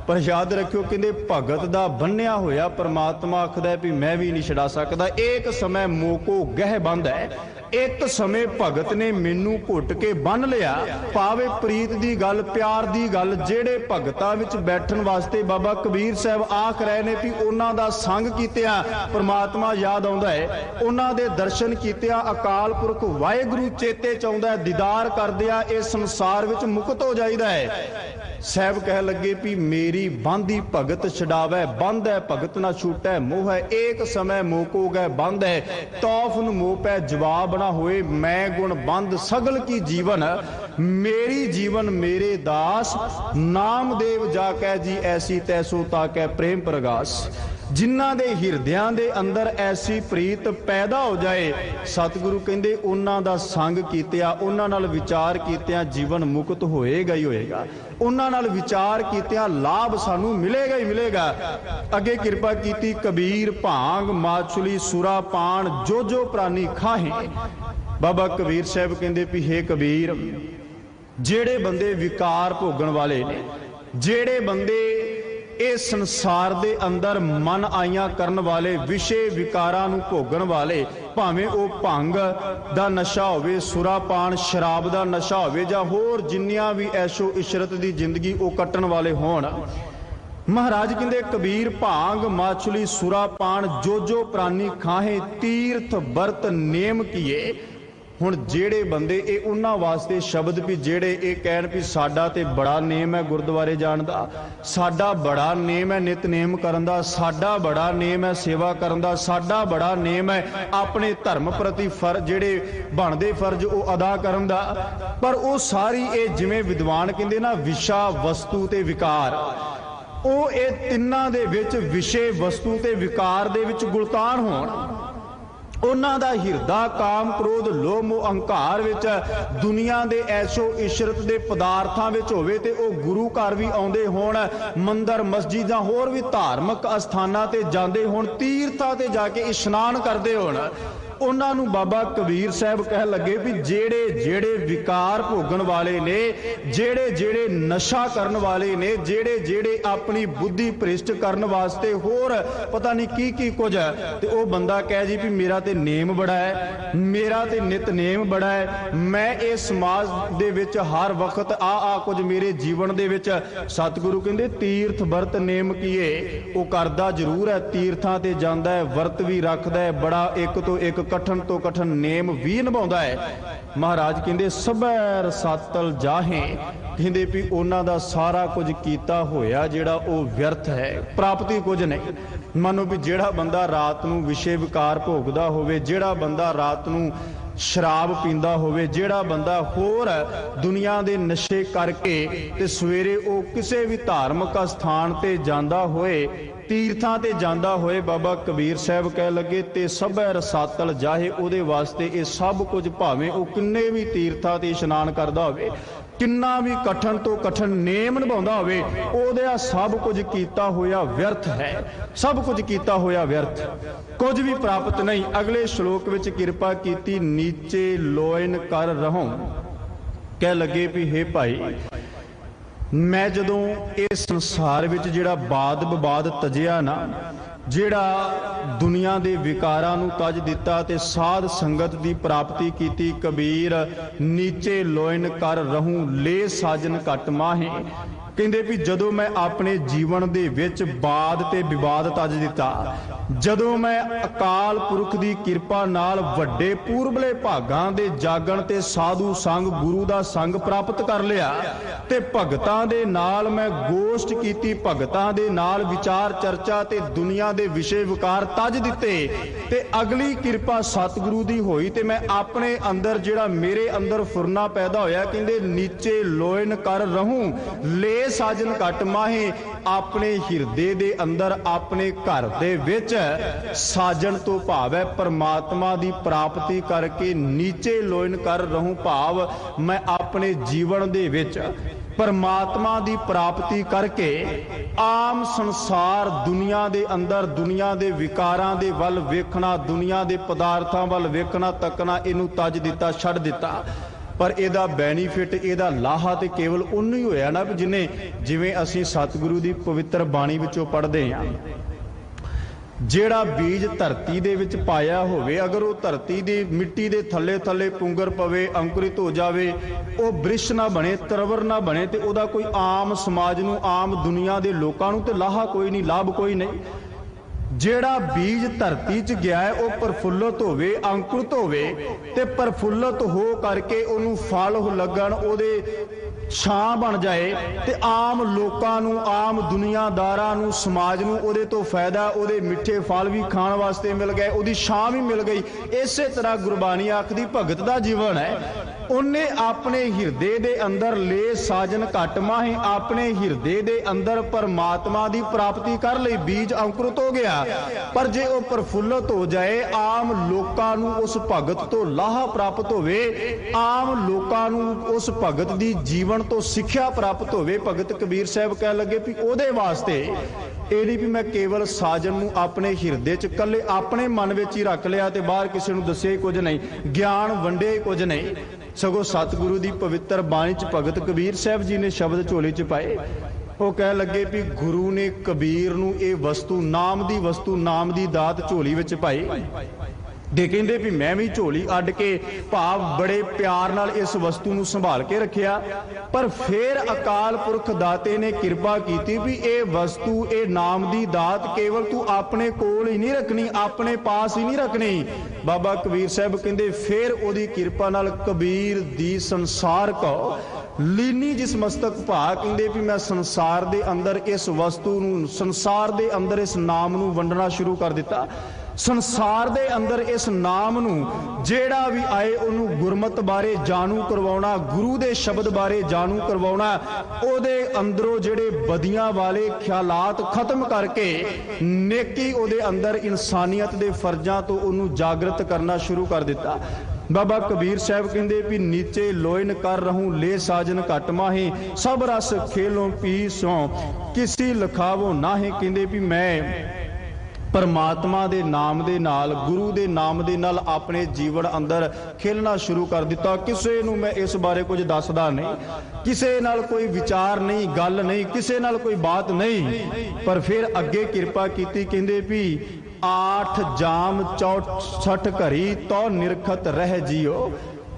पर याद रखियो कहते भगत दा बन्निया होया परमात्मा आखदा भी मैं भी नहीं छड़ा सकदा। एक समय मोको गह बंद है, एक समय भगत ने मैनू घुट के बन लिया। भावे प्रीत दी गल, प्यार दी गल, जेड़े भगतां विच बैठण वास्ते बाबा कबीर साहब आख रहे ने भी उन्हां दा संग कीतिया परमात्मा याद आउंदा है, उन्हां दे दर्शन कीतिया अकाल पुरख वाहिगुरू चेते च आउंदा है, दीदार करदिया इस संसार विच मुक्त हो जाईदा है। साहब कह लगे भी मेरी बांधी भगत छडावै, बंद है भगत ना छूटै मोह है, एक समय मोको गए बंद है, तौफ न मोह पै जवाब ना होए, मैं गुण बंद सगल की जीवन, मेरी जीवन मेरे दास, नामदेव जाकै जी ऐसी तैसो ताकै प्रेम प्रगास। जिन्हां दे हिरदियां दे अंदर ऐसी प्रीत पैदा हो जाए, सतगुरु कहंदे उन्हां दा संग कीतिया, उन्हां नाल विचार कीतिया जीवन मुक्त होएगा ही होएगा, उन्हां नाल विचार कीतिया लाभ सानू मिलेगा ही मिलेगा। अगे किरपा कीती कबीर भांग माछुली सुरा पान जो जो प्राणी खाहे। बाबा कबीर साहब कहंदे भी हे कबीर, जेड़े बंदे विकार भोगण वाले ने, जेड़े बंदे इस संसार दे अंदर मन आइयां करन वाले, विषे विकारां नूं भोगण वाले, भावें वो भंग दा नशा होवे, सुरापान शराब दा नशा होवे, जां होर जिन्नियां भी ऐशो इशरत दी जिंदगी वो कट्टण वाले होण, महाराज कहंदे कबीर भांग माछुली सुरापान जो जो प्राणी खाहे, तीर्थ बरत नेम किए। हुण जेड़े बंदे ये उन्हां वास्ते शब्द भी जेड़े ये कहण भी साडा ते बड़ा नेम है गुरुद्वारे जाण दा, साडा बड़ा नेम है नितनेम करन दा, साडा बड़ा नेम है सेवा करन दा, साडा बड़ा नेम है अपने धर्म प्रति फर्ज जेड़े बनदे फर्ज वो अदा करन दा। पर वो सारी ये जिवें विद्वान कहंदे ना विशा वस्तु ते विकार, वो ये तिन्नां दे विच विषे वस्तु ते विकार दे विच गुलतान होण, उन्हां दा हिरदा काम क्रोध लोभ मोह अहंकार विच दुनिया दे ऐशो इशरत दे पदार्थां विच होवे ते ओ गुरु घर भी आउंदे होण, मंदिर मस्जिदां होर भी धार्मिक अस्थानां ते जांदे होण, तीर्थां ते जाके इशनान करदे होण, उन्हां नूं बाबा कबीर साहब कह लगे भी जेड़े जेड़े विकार भोगण वाले ने, जेड़े जेड़े नशा करन वाले ने, जेड़े जेड़े अपनी बुद्धि भ्रिष्ट करन वास्ते होर पता नहीं की कुछ है, ते ओ बंदा कह जी भी मेरा ते नेम बड़ा है, मेरा ते नितनेम बड़ा है, मैं इस समाज दे विच हर वक्त आ कुछ मेरे जीवन दे विच। सतगुरु कहंदे तीर्थ वर्त नेम कीए, वो करदा जरूर है, तीर्थां ते जांदा है, वर्त भी रखदा है, बड़ा एक तो एक कठन तो कठन नेम भी निभाउंदा है। महाराज कहंदे सबै रसातल जाहे, कहंदे भी उन्हां दा सारा कुछ कीता होया जेड़ा वो व्यर्थ है, प्राप्ति कुछ नहीं। मानो भी जेड़ा बंदा रात नूं विषे विकार भोगदा होवे, जेड़ा बंदा रात नूं शराब पींदा होवे, जेड़ा बंदा होर दुनिया दे नशे करके ते सवेरे वो किसी भी धार्मिक स्थान ते जांदा होए, तीर्थां ते जांदा होए, बाबा कबीर साहब कह लगे ते सबै रसातल जाहे, उहदे वास्ते ये सब कुछ भावें वो किन्ने भी तीर्थां ते इशनान करदा होवे, किन्ना भी कठन तो कठन नेम निभाउंदा होवे, ओहदा सब कुछ कीता होया व्यर्थ है, सब कुछ कीता होया व्यर्थ, कुछ भी प्राप्त नहीं। अगले श्लोक विच किरपा कीती नीचे लोयन कर रहूं, कह लगे भी हे भाई मैं जदों इस संसार विच जिहड़ा बाद विवाद तजिया ना, जिहड़ा दुनिया दे विकारां नूं तज दिता ते साध संगत दी प्राप्ति कीती, कबीर नीचे लोयन कर रहूं ले साजन घट माहे। कहंदे भी जदों मैं अपने जीवन दे विच बाद ते विवाद तज दिता, जदों मैं अकाल पुरख दी किरपा नाल वड्डे पूरबले भागां दे जागण ते साधु संग गुरु दा संग प्राप्त कर लिया, ते भगतां दे नाल मैं गोष्ठ कीती, भगतां दे नाल विचार चर्चा ते दुनिया दे विषय विकार तज दिते, ते अगली किरपा सतगुरु दी होई ते मैं अपने अंदर जिहड़ा मेरे अंदर फुरना पैदा होया, कहंदे नीचे लोयन कर रहूं ले साजन घट माहे, अपने हिरदे दे अंदर अपने घर दे विच साजन तो भाव है परमात्मा दी प्राप्ति करके नीचे लोयन कर रहूं, भाव मैं अपने जीवन दे विच परमात्मा दी प्राप्ति करके आम संसार दुनिया दे अंदर दुनिया दे विकारां दे वल वेखना, दुनिया दे पदार्थां वल वेखना तकना इनू तज दिता, छड़ दिता। पर ਇਹਦਾ ਬੈਨੀਫਿਟ ਇਹਦਾ ਲਾਹਾ ਤੇ ਕੇਵਲ ਉਹਨੂੰ ਹੀ ਹੋਇਆ ਨਾ ਵੀ ਜਿਨੇ ਜਿਵੇਂ ਅਸੀਂ ਸਤਿਗੁਰੂ ਦੀ ਪਵਿੱਤਰ ਬਾਣੀ ਵਿੱਚੋਂ ਪੜ੍ਹਦੇ ਹਾਂ ਜਿਹੜਾ ਬੀਜ ਧਰਤੀ ਦੇ ਵਿੱਚ ਪਾਇਆ ਹੋਵੇ ਅਗਰ ਉਹ ਧਰਤੀ ਦੀ ਮਿੱਟੀ ਦੇ ਥੱਲੇ ਥੱਲੇ ਪੁੰਗਰ ਪਵੇ ਅੰਕੁਰਿਤ ਹੋ ਜਾਵੇ ਉਹ ਬ੍ਰਿਸ਼ ਨਾ ਬਣੇ ਤਰਵਰ ਨਾ ਬਣੇ ਤੇ ਉਹਦਾ ਕੋਈ ਆਮ ਸਮਾਜ ਨੂੰ ਆਮ ਦੁਨੀਆ ਦੇ ਲੋਕਾਂ ਨੂੰ ਤੇ ਲਾਹਾ ਕੋਈ ਨਹੀਂ ਲਾਭ ਕੋਈ ਨਹੀਂ ਜਿਹੜਾ ਬੀਜ ਧਰਤੀ 'ਚ ਗਿਆ ਹੈ ਉਹ ਪ੍ਰਫੁੱਲਤ ਹੋਵੇ ਅੰਕੁਰਿਤ ਹੋਵੇ ਤੇ ਪ੍ਰਫੁੱਲਤ ਹੋ ਕਰਕੇ ਉਹਨੂੰ ਫਲ ਲੱਗਣ ਉਹਦੇ ਛਾਂ ਬਣ ਜਾਏ ਤੇ ਆਮ ਲੋਕਾਂ ਨੂੰ ਆਮ ਦੁਨੀਆਦਾਰਾਂ ਨੂੰ ਸਮਾਜ ਨੂੰ ਉਹਦੇ ਤੋਂ ਫਾਇਦਾ ਉਹਦੇ ਮਿੱਠੇ ਫਲ ਵੀ ਖਾਣ ਵਾਸਤੇ ਮਿਲ ਗਏ ਉਹਦੀ ਛਾਂ ਵੀ ਮਿਲ ਗਈ। ਇਸੇ ਤਰ੍ਹਾਂ ਗੁਰਬਾਣੀ ਆਖਦੀ ਭਗਤ ਦਾ ਜੀਵਨ ਹੈ ਉਹਨੇ ਆਪਣੇ ਹਿਰਦੇ ਦੇ ਅੰਦਰ ਲੈ ਸਾਜਨ ਘਟ ਮਾਹੇ ਆਪਣੇ ਹਿਰਦੇ ਦੇ ਅੰਦਰ ਪਰਮਾਤਮਾ ਦੀ ਪ੍ਰਾਪਤੀ ਕਰ ਲਈ ਬੀਜ ਅੰਕੁਰਿਤ ਹੋ ਗਿਆ। ਪਰ ਜੇ ਉਹ ਪ੍ਰਫੁੱਲਤ ਹੋ ਜਾਏ ਆਮ ਲੋਕਾਂ ਨੂੰ ਉਸ ਭਗਤ ਤੋਂ ਲਾਹਾ ਪ੍ਰਾਪਤ ਹੋਵੇ ਆਮ ਲੋਕਾਂ ਨੂੰ ਉਸ ਭਗਤ ਦੀ ਜੀਵਨ ਤੋਂ ਸਿੱਖਿਆ ਪ੍ਰਾਪਤ ਹੋਵੇ ਭਗਤ ਕਬੀਰ ਸਾਹਿਬ ਕਹਿ ਲੱਗੇ ਵੀ ਉਹਦੇ ਵਾਸਤੇ ਇਹ ਨਹੀਂ ਵੀ ਮੈਂ ਕੇਵਲ ਸਾਜਨ ਨੂੰ ਆਪਣੇ ਹਿਰਦੇ 'ਚ ਇਕੱਲੇ ਆਪਣੇ ਮਨ ਵਿੱਚ ਹੀ ਰੱਖ ਲਿਆ ਤੇ ਬਾਹਰ ਕਿਸੇ ਨੂੰ ਦੱਸਿਆ ਹੀ ਕੁਝ ਨਹੀਂ ਗਿਆਨ ਵੰਡਿਆ ਹੀ ਕੁਝ ਨਹੀਂ ਸਗੋਂ ਸਤਿਗੁਰੂ ਦੀ ਪਵਿੱਤਰ ਬਾਣੀ 'ਚ ਭਗਤ ਕਬੀਰ ਸਾਹਿਬ ਜੀ ਨੇ ਸ਼ਬਦ ਝੋਲੀ 'ਚ ਪਾਏ। ਉਹ ਕਹਿ ਲੱਗੇ ਵੀ ਗੁਰੂ ਨੇ ਕਬੀਰ ਨੂੰ ਇਹ ਵਸਤੂ ਨਾਮ ਦੀ ਦਾਤ ਝੋਲੀ ਵਿੱਚ ਪਾਈ ਦੇ ਕਹਿੰਦੇ ਵੀ ਮੈਂ ਵੀ ਝੋਲੀ ਅੱਡ ਕੇ ਭਾਵ ਬੜੇ ਪਿਆਰ ਨਾਲ ਇਸ ਵਸਤੂ ਨੂੰ ਸੰਭਾਲ ਕੇ ਰੱਖਿਆ। ਪਰ ਫਿਰ ਅਕਾਲ ਪੁਰਖ ਦਾਤੇ ਨੇ ਕਿਰਪਾ ਕੀਤੀ ਵੀ ਇਹ ਵਸਤੂ ਇਹ ਨਾਮ ਦੀ ਦਾਤ ਕੇਵਲ ਤੂੰ ਆਪਣੇ ਕੋਲ ਹੀ ਨਹੀਂ ਰੱਖਣੀ ਆਪਣੇ ਪਾਸ ਹੀ ਨਹੀਂ ਰੱਖਣੀ। ਬਾਬਾ ਕਬੀਰ ਸਾਹਿਬ ਕਹਿੰਦੇ ਫਿਰ ਉਹਦੀ ਕਿਰਪਾ ਨਾਲ ਕਬੀਰ ਦੀ ਸੰਸਾਰ ਕੋ ਲੀਨੀ ਜਿਸ ਮਸਤਕ ਭਾ ਕਹਿੰਦੇ ਵੀ ਮੈਂ ਸੰਸਾਰ ਦੇ ਅੰਦਰ ਇਸ ਵਸਤੂ ਨੂੰ ਸੰਸਾਰ ਦੇ ਅੰਦਰ ਇਸ ਨਾਮ ਨੂੰ ਵੰਡਣਾ ਸ਼ੁਰੂ ਕਰ ਦਿੱਤਾ। ਸੰਸਾਰ ਦੇ ਅੰਦਰ ਇਸ ਨਾਮ ਨੂੰ ਜਿਹੜਾ ਵੀ ਆਏ ਉਹਨੂੰ ਗੁਰਮਤ ਬਾਰੇ ਜਾਣੂ ਕਰਵਾਉਣਾ ਗੁਰੂ ਦੇ ਸ਼ਬਦ ਬਾਰੇ ਜਾਣੂ ਕਰਵਾਉਣਾ ਉਹਦੇ ਅੰਦਰੋਂ ਜਿਹੜੇ ਬਦੀਆਂ ਵਾਲੇ ਖਿਆਲਾਤ ਖਤਮ ਕਰਕੇ ਨੇਕੀ ਉਹਦੇ ਅੰਦਰ ਇਨਸਾਨੀਅਤ ਦੇ ਫਰਜ਼ਾਂ ਤੋਂ ਉਹਨੂੰ ਜਾਗਰਤ ਕਰਨਾ ਸ਼ੁਰੂ ਕਰ ਦਿੱਤਾ। ਬਾਬਾ ਕਬੀਰ ਸਾਹਿਬ ਕਹਿੰਦੇ ਵੀ ਨੀਚੇ ਲੋਇਨ ਕਰ ਰਹੂੰ ਲੈ ਸਾਜਨ ਘਟ ਮਾਹੇ ਸਭ ਰਸ ਖੇਲੋਂ ਪੀ ਸੋਂ ਕਿਸੇ ਲਖਾਵੋ ਨਾਹੇ ਕਹਿੰਦੇ ਵੀ ਮੈਂ ਪਰਮਾਤਮਾ ਦੇ ਨਾਮ ਦੇ ਨਾਲ ਗੁਰੂ ਦੇ ਨਾਮ ਦੇ ਨਾਲ ਆਪਣੇ ਜੀਵਨ ਅੰਦਰ ਖੇਲਣਾ ਸ਼ੁਰੂ ਕਰ ਦਿੱਤਾ। ਕਿਸੇ ਨੂੰ ਮੈਂ ਇਸ ਬਾਰੇ ਕੁਝ ਦੱਸਦਾ ਨਹੀਂ ਕਿਸੇ ਨਾਲ ਕੋਈ ਵਿਚਾਰ ਨਹੀਂ ਗੱਲ ਨਹੀਂ ਕਿਸੇ ਨਾਲ ਕੋਈ ਬਾਤ ਨਹੀਂ। ਪਰ ਫਿਰ ਅੱਗੇ ਕਿਰਪਾ ਕੀਤੀ ਕਹਿੰਦੇ ਵੀ 8 ਜਾਮ 64 ਘਰੀ ਤੋ ਨਿਰਖਤ ਰਹਿ ਜਿਓ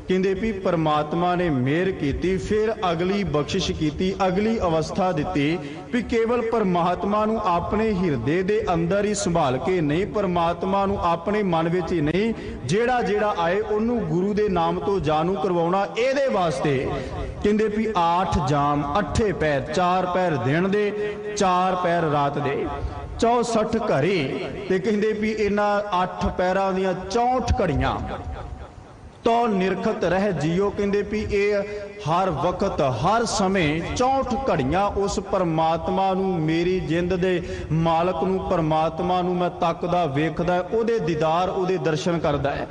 ਕਹਿੰਦੇ ਵੀ ਪਰਮਾਤਮਾ ਨੇ ਮਿਹਰ ਕੀਤੀ ਫਿਰ ਅਗਲੀ ਬਖਸ਼ਿਸ਼ ਕੀਤੀ ਅਗਲੀ ਅਵਸਥਾ ਦਿੱਤੀ ਵੀ ਕੇਵਲ ਪਰਮਾਤਮਾ ਨੂੰ ਆਪਣੇ ਹਿਰਦੇ ਦੇ ਅੰਦਰ ਹੀ ਸੰਭਾਲ ਕੇ ਨਹੀਂ ਪਰਮਾਤਮਾ ਨੂੰ ਆਪਣੇ ਮਨ ਵਿੱਚ ਹੀ ਨਹੀਂ ਜਿਹੜਾ ਜਿਹੜਾ ਆਏ ਉਹਨੂੰ ਗੁਰੂ ਦੇ ਨਾਮ ਤੋਂ ਜਾਣੂ ਕਰਵਾਉਣਾ ਇਹਦੇ ਵਾਸਤੇ ਕਹਿੰਦੇ ਵੀ 8 ਜਾਮ 8 ਪੈਰ 4 ਪੈਰ ਦਿਨ ਦੇ 4 ਪੈਰ ਰਾਤ ਦੇ 64 ਘੜੀ ਤੇ ਕਹਿੰਦੇ ਵੀ ਇਹਨਾਂ 8 ਪੈਰਾਂ ਦੀਆਂ 64 ਘੜੀਆਂ ਤੋ ਨਿਰਖਤ ਰਹਿ ਜਿਓ ਕਹਿੰਦੇ ਵੀ ਇਹ ਹਰ ਵਕਤ ਹਰ ਸਮੇਂ 64 ਘੜੀਆਂ ਉਸ ਪਰਮਾਤਮਾ ਨੂੰ ਮੇਰੀ ਜਿੰਦ ਦੇ ਮਾਲਕ ਨੂੰ ਪਰਮਾਤਮਾ ਨੂੰ ਮੈਂ ਤੱਕਦਾ ਵੇਖਦਾ ਉਹਦੇ ਦੀਦਾਰ ਉਹਦੇ ਦਰਸ਼ਨ ਕਰਦਾ ਹੈ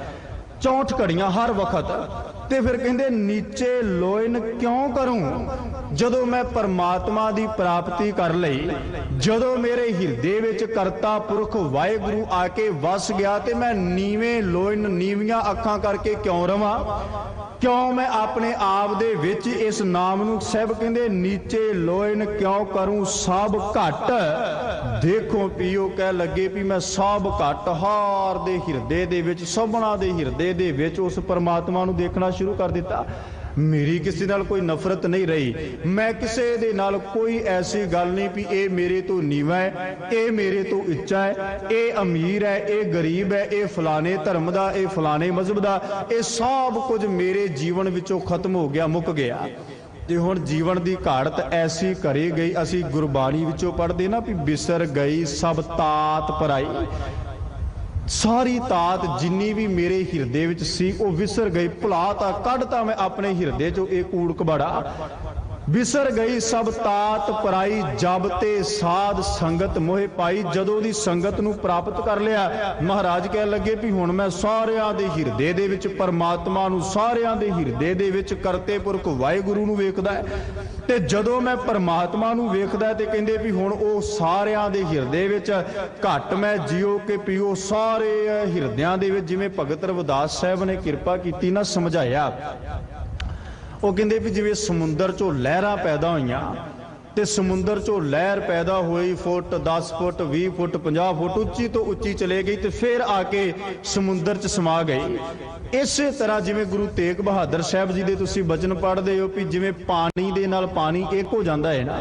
64 ਘੜੀਆਂ ਹਰ ਵਕਤ। ਤੇ ਫਿਰ ਕਹਿੰਦੇ ਨੀਚੇ ਲੋਇਨ ਕਿਉਂ ਕਰੂੰ ਜਦੋਂ ਮੈਂ ਪਰਮਾਤਮਾ ਦੀ ਪ੍ਰਾਪਤੀ ਕਰ ਲਈ ਜਦੋਂ ਮੇਰੇ ਹਿਰਦੇ ਵਿੱਚ ਕਰਤਾ ਪੁਰਖ ਵਾਹਿਗੁਰੂ ਆ ਕੇ ਵਸ ਗਿਆ ਤੇ ਮੈਂ ਨੀਵੇਂ ਲੋਇਨ ਨੀਵੀਆਂ ਅੱਖਾਂ ਕਰਕੇ ਕਿਉਂ ਰਵਾਂ ਕਿਉਂ ਮੈਂ ਆਪਣੇ ਆਪ ਦੇ ਵਿੱਚ ਇਸ ਨਾਮ ਨੂੰ ਸਹਿਬ ਕਹਿੰਦੇ ਨੀਚੇ ਲੋਇਨ ਕਿਉਂ ਕਰੂੰ ਸਭ ਘਟ ਦੇਖੋ ਪੀਓ ਕਹਿ ਲੱਗੇ ਵੀ ਮੈਂ ਸਭ ਘਟ ਹਾਰ ਦੇ ਹਿਰਦੇ ਦੇ ਵਿੱਚ ਸਭਨਾ ਦੇ ਹਿਰਦੇ ਦੇ ਵਿੱਚ ਉਸ ਪਰਮਾਤਮਾ ਨੂੰ ਦੇਖਣਾ ਸ਼ੁਰੂ ਕਰ ਦਿੱਤਾ। ਮੇਰੀ ਕਿਸੇ ਨਾਲ ਕੋਈ ਨਫ਼ਰਤ ਨਹੀਂ ਰਹੀ ਮੈਂ ਕਿਸੇ ਦੇ ਨਾਲ ਕੋਈ ਐਸੀ ਗੱਲ ਨਹੀਂ ਵੀ ਇਹ ਮੇਰੇ ਤੋਂ ਨੀਵਾ ਹੈ ਇਹ ਮੇਰੇ ਤੋਂ ਉੱਚਾ ਹੈ ਇਹ ਅਮੀਰ ਹੈ ਇਹ ਗਰੀਬ ਹੈ ਇਹ ਫਲਾਣੇ ਧਰਮ ਦਾ ਇਹ ਫਲਾਣੇ ਮਜ਼ਹਬ ਦਾ ਇਹ ਸਭ ਕੁਝ ਮੇਰੇ ਜੀਵਨ ਵਿੱਚੋਂ ਖਤਮ ਹੋ ਗਿਆ ਮੁੱਕ ਗਿਆ। ਤੇ ਹੁਣ ਜੀਵਨ ਦੀ ਘਾੜਤ ਐਸੀ ਘਰੇ ਗਈ ਅਸੀਂ ਗੁਰਬਾਣੀ ਵਿੱਚੋਂ ਪੜ੍ਹਦੇ ਨਾ ਵੀ ਬਿਸਰ ਗਈ ਸਭ ਤਾਤ ਪਰਾਈ ਸਾਰੀ ਤਾਤ ਜਿੰਨੀ ਵੀ ਮੇਰੇ ਹਿਰਦੇ ਵਿੱਚ ਸੀ ਉਹ ਵਿਸਰ ਗਈ ਭੁਲਾਤਾ ਕੱਢਤਾ ਮੈਂ ਆਪਣੇ ਹਿਰਦੇ ਚੋਂ ਇਹ ਕੂੜ ਕਬਾੜਾ ਵਿਸਰ ਗਈ ਸਭ ਤਾਤ ਪਰਾਈ ਜਬ ਤੇ ਸਾਧ ਸੰਗਤ ਮੋਹਿ ਪਾਈ ਜਦੋਂ ਦੀ ਸੰਗਤ ਨੂੰ ਪ੍ਰਾਪਤ ਕਰ ਲਿਆ ਮਹਾਰਾਜ ਕਹਿਣ ਲੱਗੇ ਵੀ ਹੁਣ ਮੈਂ ਸਾਰਿਆਂ ਦੇ ਹਿਰਦੇ ਦੇ ਵਿੱਚ ਪਰਮਾਤਮਾ ਨੂੰ ਸਾਰਿਆਂ ਦੇ ਹਿਰਦੇ ਦੇ ਵਿੱਚ ਕਰਤੇ ਪੁਰਖ ਵਾਹਿਗੁਰੂ ਨੂੰ ਵੇਖਦਾ ਹੈ ਤੇ ਜਦੋਂ ਮੈਂ ਪਰਮਾਤਮਾ ਨੂੰ ਵੇਖਦਾ ਤੇ ਕਹਿੰਦੇ ਵੀ ਹੁਣ ਉਹ ਸਾਰਿਆਂ ਦੇ ਹਿਰਦੇ ਵਿੱਚ ਘਟ ਮੈਂ ਜਿਉ ਕੇ ਪੀਓ ਸਾਰੇ ਹਿਰਦਿਆਂ ਦੇ ਵਿੱਚ ਜਿਵੇਂ ਭਗਤ ਰਵਿਦਾਸ ਸਾਹਿਬ ਨੇ ਕਿਰਪਾ ਕੀਤੀ ਨਾ ਸਮਝਾਇਆ ਉਹ ਕਹਿੰਦੇ ਵੀ ਜਿਵੇਂ ਸਮੁੰਦਰ ਚੋਂ ਲਹਿਰਾਂ ਪੈਦਾ ਹੋਈਆਂ ਤੇ ਸਮੁੰਦਰ ਚੋਂ ਲਹਿਰ ਪੈਦਾ ਹੋਈ, ਫੁੱਟ 10 ਫੁੱਟ 20 ਫੁੱਟ 50 ਫੁੱਟ ਉੱਚੀ ਤੋਂ ਉੱਚੀ ਚਲੇ ਗਈ ਤੇ ਫਿਰ ਆ ਕੇ ਸਮੁੰਦਰ 'ਚ ਸਮਾ ਗਈ। ਇਸੇ ਤਰ੍ਹਾਂ ਜਿਵੇਂ ਗੁਰੂ ਤੇਗ ਬਹਾਦਰ ਸਾਹਿਬ ਜੀ ਦੇ ਤੁਸੀਂ ਬਚਨ ਪੜ੍ਹਦੇ ਹੋ ਵੀ ਜਿਵੇਂ ਪਾਣੀ ਦੇ ਨਾਲ ਪਾਣੀ ਇੱਕ ਹੋ ਜਾਂਦਾ ਹੈ ਨਾ,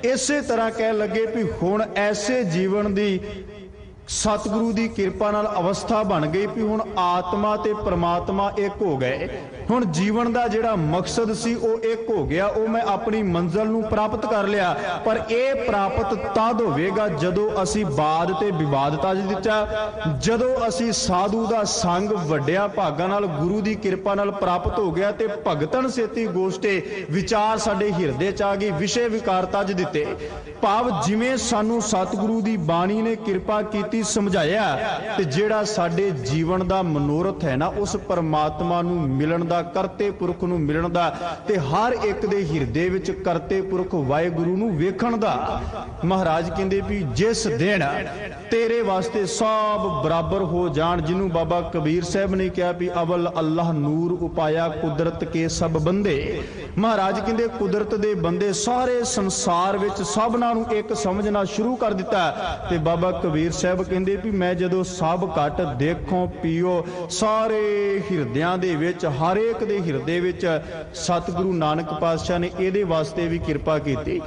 ਇਸੇ ਤਰ੍ਹਾਂ ਕਹਿਣ ਲੱਗੇ ਵੀ ਹੁਣ ਐਸੇ ਜੀਵਨ ਦੀ ਸਤਿਗੁਰੂ ਦੀ ਕਿਰਪਾ ਨਾਲ ਅਵਸਥਾ ਬਣ ਗਈ ਵੀ ਹੁਣ ਆਤਮਾ ਤੇ ਪ੍ਰਮਾਤਮਾ ਇੱਕ ਹੋ ਗਏ। ਹੁਣ ਜੀਵਨ ਦਾ ਜਿਹੜਾ ਮਕਸਦ ਸੀ ਉਹ ਇੱਕ ਹੋ ਗਿਆ, ਉਹ ਮੈਂ ਆਪਣੀ ਮੰਜ਼ਿਲ ਨੂੰ ਪ੍ਰਾਪਤ ਕਰ ਲਿਆ। ਪਰ ਇਹ ਪ੍ਰਾਪਤ ਤਦ ਹੋਵੇਗਾ ਜਦੋਂ ਅਸੀਂ ਬਾਦ ਤੇ ਵਿਵਾਦ ਤਜ ਦਿੱਤਾ, ਜਦੋਂ ਅਸੀਂ ਸਾਧੂ ਦਾ ਸੰਗ ਵੱਡਿਆਂ ਭਾਗਾਂ ਨਾਲ ਗੁਰੂ ਦੀ ਕਿਰਪਾ ਨਾਲ ਪ੍ਰਾਪਤ ਹੋ ਗਿਆ ਤੇ ਭਗਤਨ ਸੇਤੀ ਗੋਸ਼ਟੇ ਵਿਚਾਰ ਸਾਡੇ ਹਿਰਦੇ ਚ ਆ ਗਈ, ਵਿਸ਼ੇ ਵਿਕਾਰ ਤਜ ਦਿੱਤੇ। ਭਾਵ ਜਿਵੇਂ ਸਾਨੂੰ ਸਤਿਗੁਰੂ ਦੀ ਬਾਣੀ ਨੇ ਕਿਰਪਾ ਕੀਤੀ ਸਮਝਾਇਆ ਤੇ ਜਿਹੜਾ ਸਾਡੇ ਜੀਵਨ ਦਾ ਮਨੋਰਥ ਹੈ ਨਾ, ਉਸ ਪਰਮਾਤਮਾ ਨੂੰ ਮਿਲਣ ਦਾ, ਕਰਤੇ ਪੁਰਖ ਨੂੰ ਮਿਲਣ ਦਾ ਤੇ ਹਰ ਇੱਕ ਦੇ ਹਿਰਦੇ ਵਿੱਚ ਕਰਤੇ ਪੁਰਖ ਵਾਹਿਗੁਰੂ ਨੂੰ ਵੇਖਣ ਦਾ। ਮਹਾਰਾਜ ਕਹਿੰਦੇ ਵੀ ਜਿਸ ਦਿਨ ਤੇਰੇ ਵਾਸਤੇ ਸਭ ਬਰਾਬਰ ਹੋ ਜਾਣ, ਜਿਹਨੂੰ ਬਾਬਾ ਕਬੀਰ ਸਾਹਿਬ ਨੇ ਕਿਹਾ ਵੀ ਅਵਲ ਅੱਲਾਹ ਨੂਰ ਉਪਾਇਆ ਕੁਦਰਤ ਕੇ ਸਭ ਬੰਦੇ। ਮਹਾਰਾਜ ਕਹਿੰਦੇ ਕੁਦਰਤ ਦੇ ਬੰਦੇ ਸਾਰੇ ਸੰਸਾਰ ਵਿੱਚ ਸਭਨਾਂ ਨੂੰ ਇੱਕ ਸਮਝਣਾ ਸ਼ੁਰੂ ਕਰ ਦਿੱਤਾ। ਤੇ ਬਾਬਾ ਕਬੀਰ ਸਾਹਿਬ ਕਹਿੰਦੇ ਵੀ ਮੈਂ ਜਦੋਂ ਸਭ ਘਟ ਦੇਖੋ ਪੀਓ ਸਾਰੇ ਹਿਰਦਿਆਂ ਦੇ ਵਿੱਚ, ਹਰ ਇੱਕ ਦੇ ਹਿਰਦੇ ਵਿੱਚ ਸਤਿਗੁਰੂ ਨਾਨਕ ਪਾਤਸ਼ਾਹ ਨੇ ਇਹਦੇ ਵਾਸਤੇ ਵੀ ਕਿਰਪਾ ਕੀਤੀ।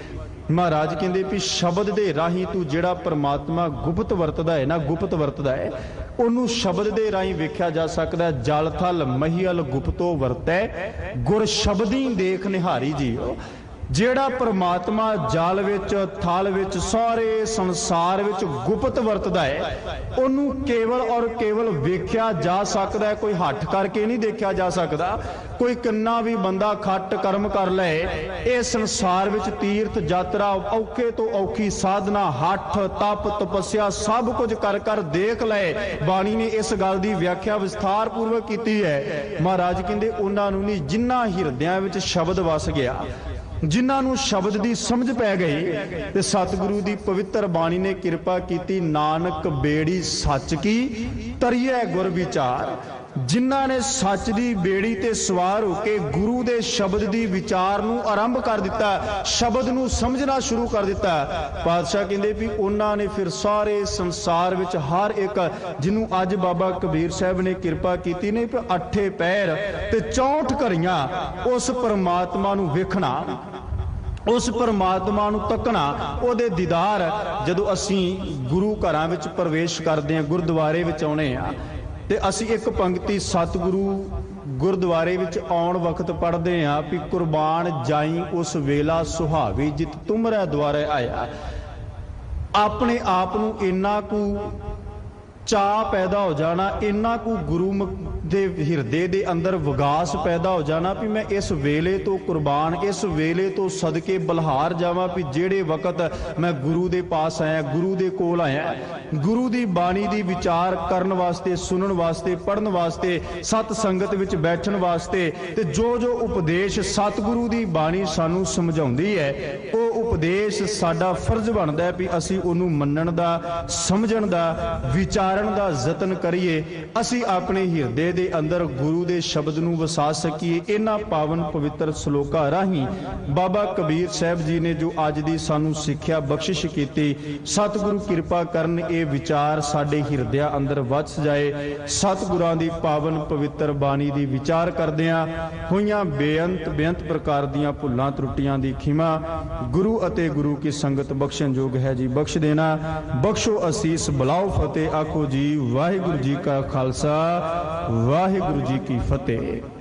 ਮਹਾਰਾਜ ਕਹਿੰਦੇ ਵੀ ਸ਼ਬਦ ਦੇ ਰਾਹੀਂ ਤੂੰ ਜਿਹੜਾ ਪਰਮਾਤਮਾ ਗੁਪਤ ਵਰਤਦਾ ਹੈ ਨਾ, ਗੁਪਤ ਵਰਤਦਾ ਹੈ, ਉਹਨੂੰ ਸ਼ਬਦ ਦੇ ਰਾਹੀਂ ਵੇਖਿਆ ਜਾ ਸਕਦਾ। ਜਲ ਥਲ ਮਹੀਅਲ ਗੁਪਤੋ ਵਰਤੈ ਗੁਰ ਸ਼ਬਦੀ ਦੇਖ ਨਿਹਾਰੀ ਜੀਓ। ਜਿਹੜਾ ਪਰਮਾਤਮਾ ਜਲ ਵਿੱਚ, ਥਲ ਵਿੱਚ, ਸਾਰੇ ਸੰਸਾਰ ਵਿੱਚ ਗੁਪਤ ਵਰਤਦਾ ਹੈ, ਉਹਨੂੰ ਕੇਵਲ ਔਰ ਕੇਵਲ ਵੇਖਿਆ ਜਾ ਸਕਦਾ ਹੈ। ਕੋਈ ਹੱਠ ਕਰਕੇ ਨਹੀਂ ਦੇਖਿਆ ਜਾ ਸਕਦਾ। ਕੋਈ ਕਿੰਨਾ ਵੀ ਬੰਦਾ ਖੱਟ ਕਰਮ ਕਰ ਲਏ, ਇਹ ਸੰਸਾਰ ਵਿੱਚ ਤੀਰਥ ਯਾਤਰਾ, ਔਖੇ ਤੋਂ ਔਖੀ ਸਾਧਨਾ, ਹੱਠ ਤਪ ਤਪੱਸਿਆ ਸਭ ਕੁਝ ਕਰ ਕਰ ਦੇਖ ਲਏ, ਬਾਣੀ ਨੇ ਇਸ ਗੱਲ ਦੀ ਵਿਆਖਿਆ ਵਿਸਥਾਰ ਪੂਰਵਕ ਕੀਤੀ ਹੈ। ਮਹਾਰਾਜ ਕਹਿੰਦੇ ਉਹਨਾਂ ਨੂੰ ਨਹੀਂ, ਜਿਨ੍ਹਾਂ ਹਿਰਦਿਆਂ ਵਿੱਚ ਸ਼ਬਦ ਵਸ ਗਿਆ, ਜਿਨ੍ਹਾਂ ਨੂੰ ਸ਼ਬਦ ਦੀ ਸਮਝ ਪੈ ਗਈ ਤੇ ਸਤਿਗੁਰੂ ਦੀ ਪਵਿੱਤਰ ਬਾਣੀ ਨੇ ਕਿਰਪਾ ਕੀਤੀ। ਨਾਨਕ ਬੇੜੀ ਸੱਚ ਕੀ ਤਰੀਐ ਗੁਰ ਵਿਚਾਰ। ਜਿਨ੍ਹਾਂ ਨੇ ਸੱਚ ਦੀ ਬੇੜੀ ਤੇ ਸਵਾਰ ਹੋ ਕੇ ਗੁਰੂ ਦੇ ਸ਼ਬਦ ਦੀ ਵਿਚਾਰ ਨੂੰ ਆਰੰਭ ਕਰ ਦਿੱਤਾ, ਸ਼ਬਦ ਨੂੰ ਸਮਝਣਾ ਸ਼ੁਰੂ ਕਰ ਦਿੱਤਾ, ਪਾਤਸ਼ਾਹ ਕਹਿੰਦੇ ਵੀ ਉਹਨਾਂ ਨੇ ਫਿਰ ਸਾਰੇ ਸੰਸਾਰ ਵਿੱਚ ਹਰ ਇੱਕ, ਜਿਹਨੂੰ ਅੱਜ ਬਾਬਾ ਕਬੀਰ ਸਾਹਿਬ ਨੇ ਕਿਰਪਾ ਕੀਤੀ ਨੇ, 8 ਪੈਰ ਤੇ 64 ਘੜੀਆਂ ਉਸ ਪਰਮਾਤਮਾ ਨੂੰ ਵੇਖਣਾ, ਉਸ ਪਰਮਾਤਮਾ ਨੂੰ ਤੱਕਣਾ, ਉਹਦੇ ਦੀਦਾਰ। ਜਦੋਂ ਅਸੀਂ ਗੁਰੂ ਘਰਾਂ ਵਿੱਚ ਪ੍ਰਵੇਸ਼ ਕਰਦੇ ਹਾਂ, ਗੁਰਦੁਆਰੇ ਵਿੱਚ ਆਉਣੇ ਆ, ਤੇ ਅਸੀਂ ਇੱਕ ਪੰਕਤੀ ਸਤਿਗੁਰੂ ਗੁਰਦੁਆਰੇ ਵਿੱਚ ਆਉਣ ਵਕਤ ਪੜ੍ਹਦੇ ਹਾਂ ਵੀ ਕੁਰਬਾਨ ਜਾਈ ਉਸ ਵੇਲਾ ਸੁਹਾਵੀ ਜਿਤ ਤੁਮਰੇ ਦੁਆਰੇ ਆਇਆ। ਆਪਣੇ ਆਪ ਨੂੰ ਇੰਨਾ ਕੁ ਚਾਅ ਪੈਦਾ ਹੋ ਜਾਣਾ, ਇੰਨਾ ਕੁ ਗੁਰੂ ਦੇ ਹਿਰਦੇ ਦੇ ਅੰਦਰ ਵਿਗਾਸ ਪੈਦਾ ਹੋ ਜਾਣਾ ਵੀ ਮੈਂ ਇਸ ਵੇਲੇ ਤੋਂ ਕੁਰਬਾਨ, ਇਸ ਵੇਲੇ ਤੋਂ ਸਦਕੇ ਬਲਹਾਰ ਜਾਵਾਂ ਵੀ ਜਿਹੜੇ ਵਕਤ ਮੈਂ ਗੁਰੂ ਦੇ ਪਾਸ ਆਇਆ, ਗੁਰੂ ਦੇ ਕੋਲ ਆਇਆ, ਗੁਰੂ ਦੀ ਬਾਣੀ ਦੀ ਵਿਚਾਰ ਕਰਨ ਵਾਸਤੇ, ਸੁਣਨ ਵਾਸਤੇ, ਪੜ੍ਹਨ ਵਾਸਤੇ, ਸਤ ਸੰਗਤ ਵਿੱਚ ਬੈਠਣ ਵਾਸਤੇ, ਤੇ ਜੋ ਜੋ ਉਪਦੇਸ਼ ਸਤਿਗੁਰੂ ਦੀ ਬਾਣੀ ਸਾਨੂੰ ਸਮਝਾਉਂਦੀ ਹੈ, ਉਹ ਉਪਦੇਸ਼ ਸਾਡਾ ਫਰਜ਼ ਬਣਦਾ ਹੈ ਵੀ ਅਸੀਂ ਉਹਨੂੰ ਮੰਨਣ ਦਾ, ਸਮਝਣ ਦਾ, ਵਿਚਾਰਨ ਦਾ ਯਤਨ ਕਰੀਏ। ਅਸੀਂ ਆਪਣੇ ਹਿਰਦੇ ਦੇ ਅੰਦਰ ਗੁਰੂ ਦੇ ਸ਼ਬਦ ਨੂੰ ਵਸਾ ਸਕੀਏ। ਇਹਨਾਂ ਪਾਵਨ ਪਵਿੱਤਰ ਸ਼ਲੋਕਾਂ ਰਾਹੀਂ ਬਾਬਾ ਕਬੀਰ ਸਾਹਿਬ ਜੀ ਨੇ ਜੋ ਅੱਜ ਦੀ ਸਾਨੂੰ ਸਿੱਖਿਆ ਬਖਸ਼ਿਸ਼ ਕੀਤੀ, ਸਤਿਗੁਰੂ ਕਿਰਪਾ ਕਰਨ ਇਹ ਵਿਚਾਰ ਸਾਡੇ ਹਿਰਦਿਆਂ ਅੰਦਰ ਵਸ ਜਾਏ। ਸਤਿਗੁਰਾਂ ਦੀ ਪਾਵਨ ਪਵਿੱਤਰ ਬਾਣੀ ਦੀ ਵਿਚਾਰ ਕਰਦਿਆਂ ਹੋਈਆਂ ਬੇਅੰਤ ਪ੍ਰਕਾਰ ਦੀਆਂ ਭੁੱਲਾਂ ਤਰੁੱਟੀਆਂ ਦੀ ਖਿਮਾ ਗੁਰੂ ਅਤੇ ਗੁਰੂ ਕੀ ਸੰਗਤ ਬਖਸ਼ਣ ਯੋਗ ਹੈ ਜੀ, ਬਖਸ਼ ਦੇਣਾ। ਬਖਸ਼ੋ ਅਸੀਸ, ਬੁਲਾਓ ਫਤਿਹ, ਆਖੋ ਜੀ ਵਾਹਿਗੁਰੂ ਜੀ ਕਾ ਖਾਲਸਾ, ਵਾਹਿਗੁਰੂ ਜੀ ਕੀ ਫਤਿਹ।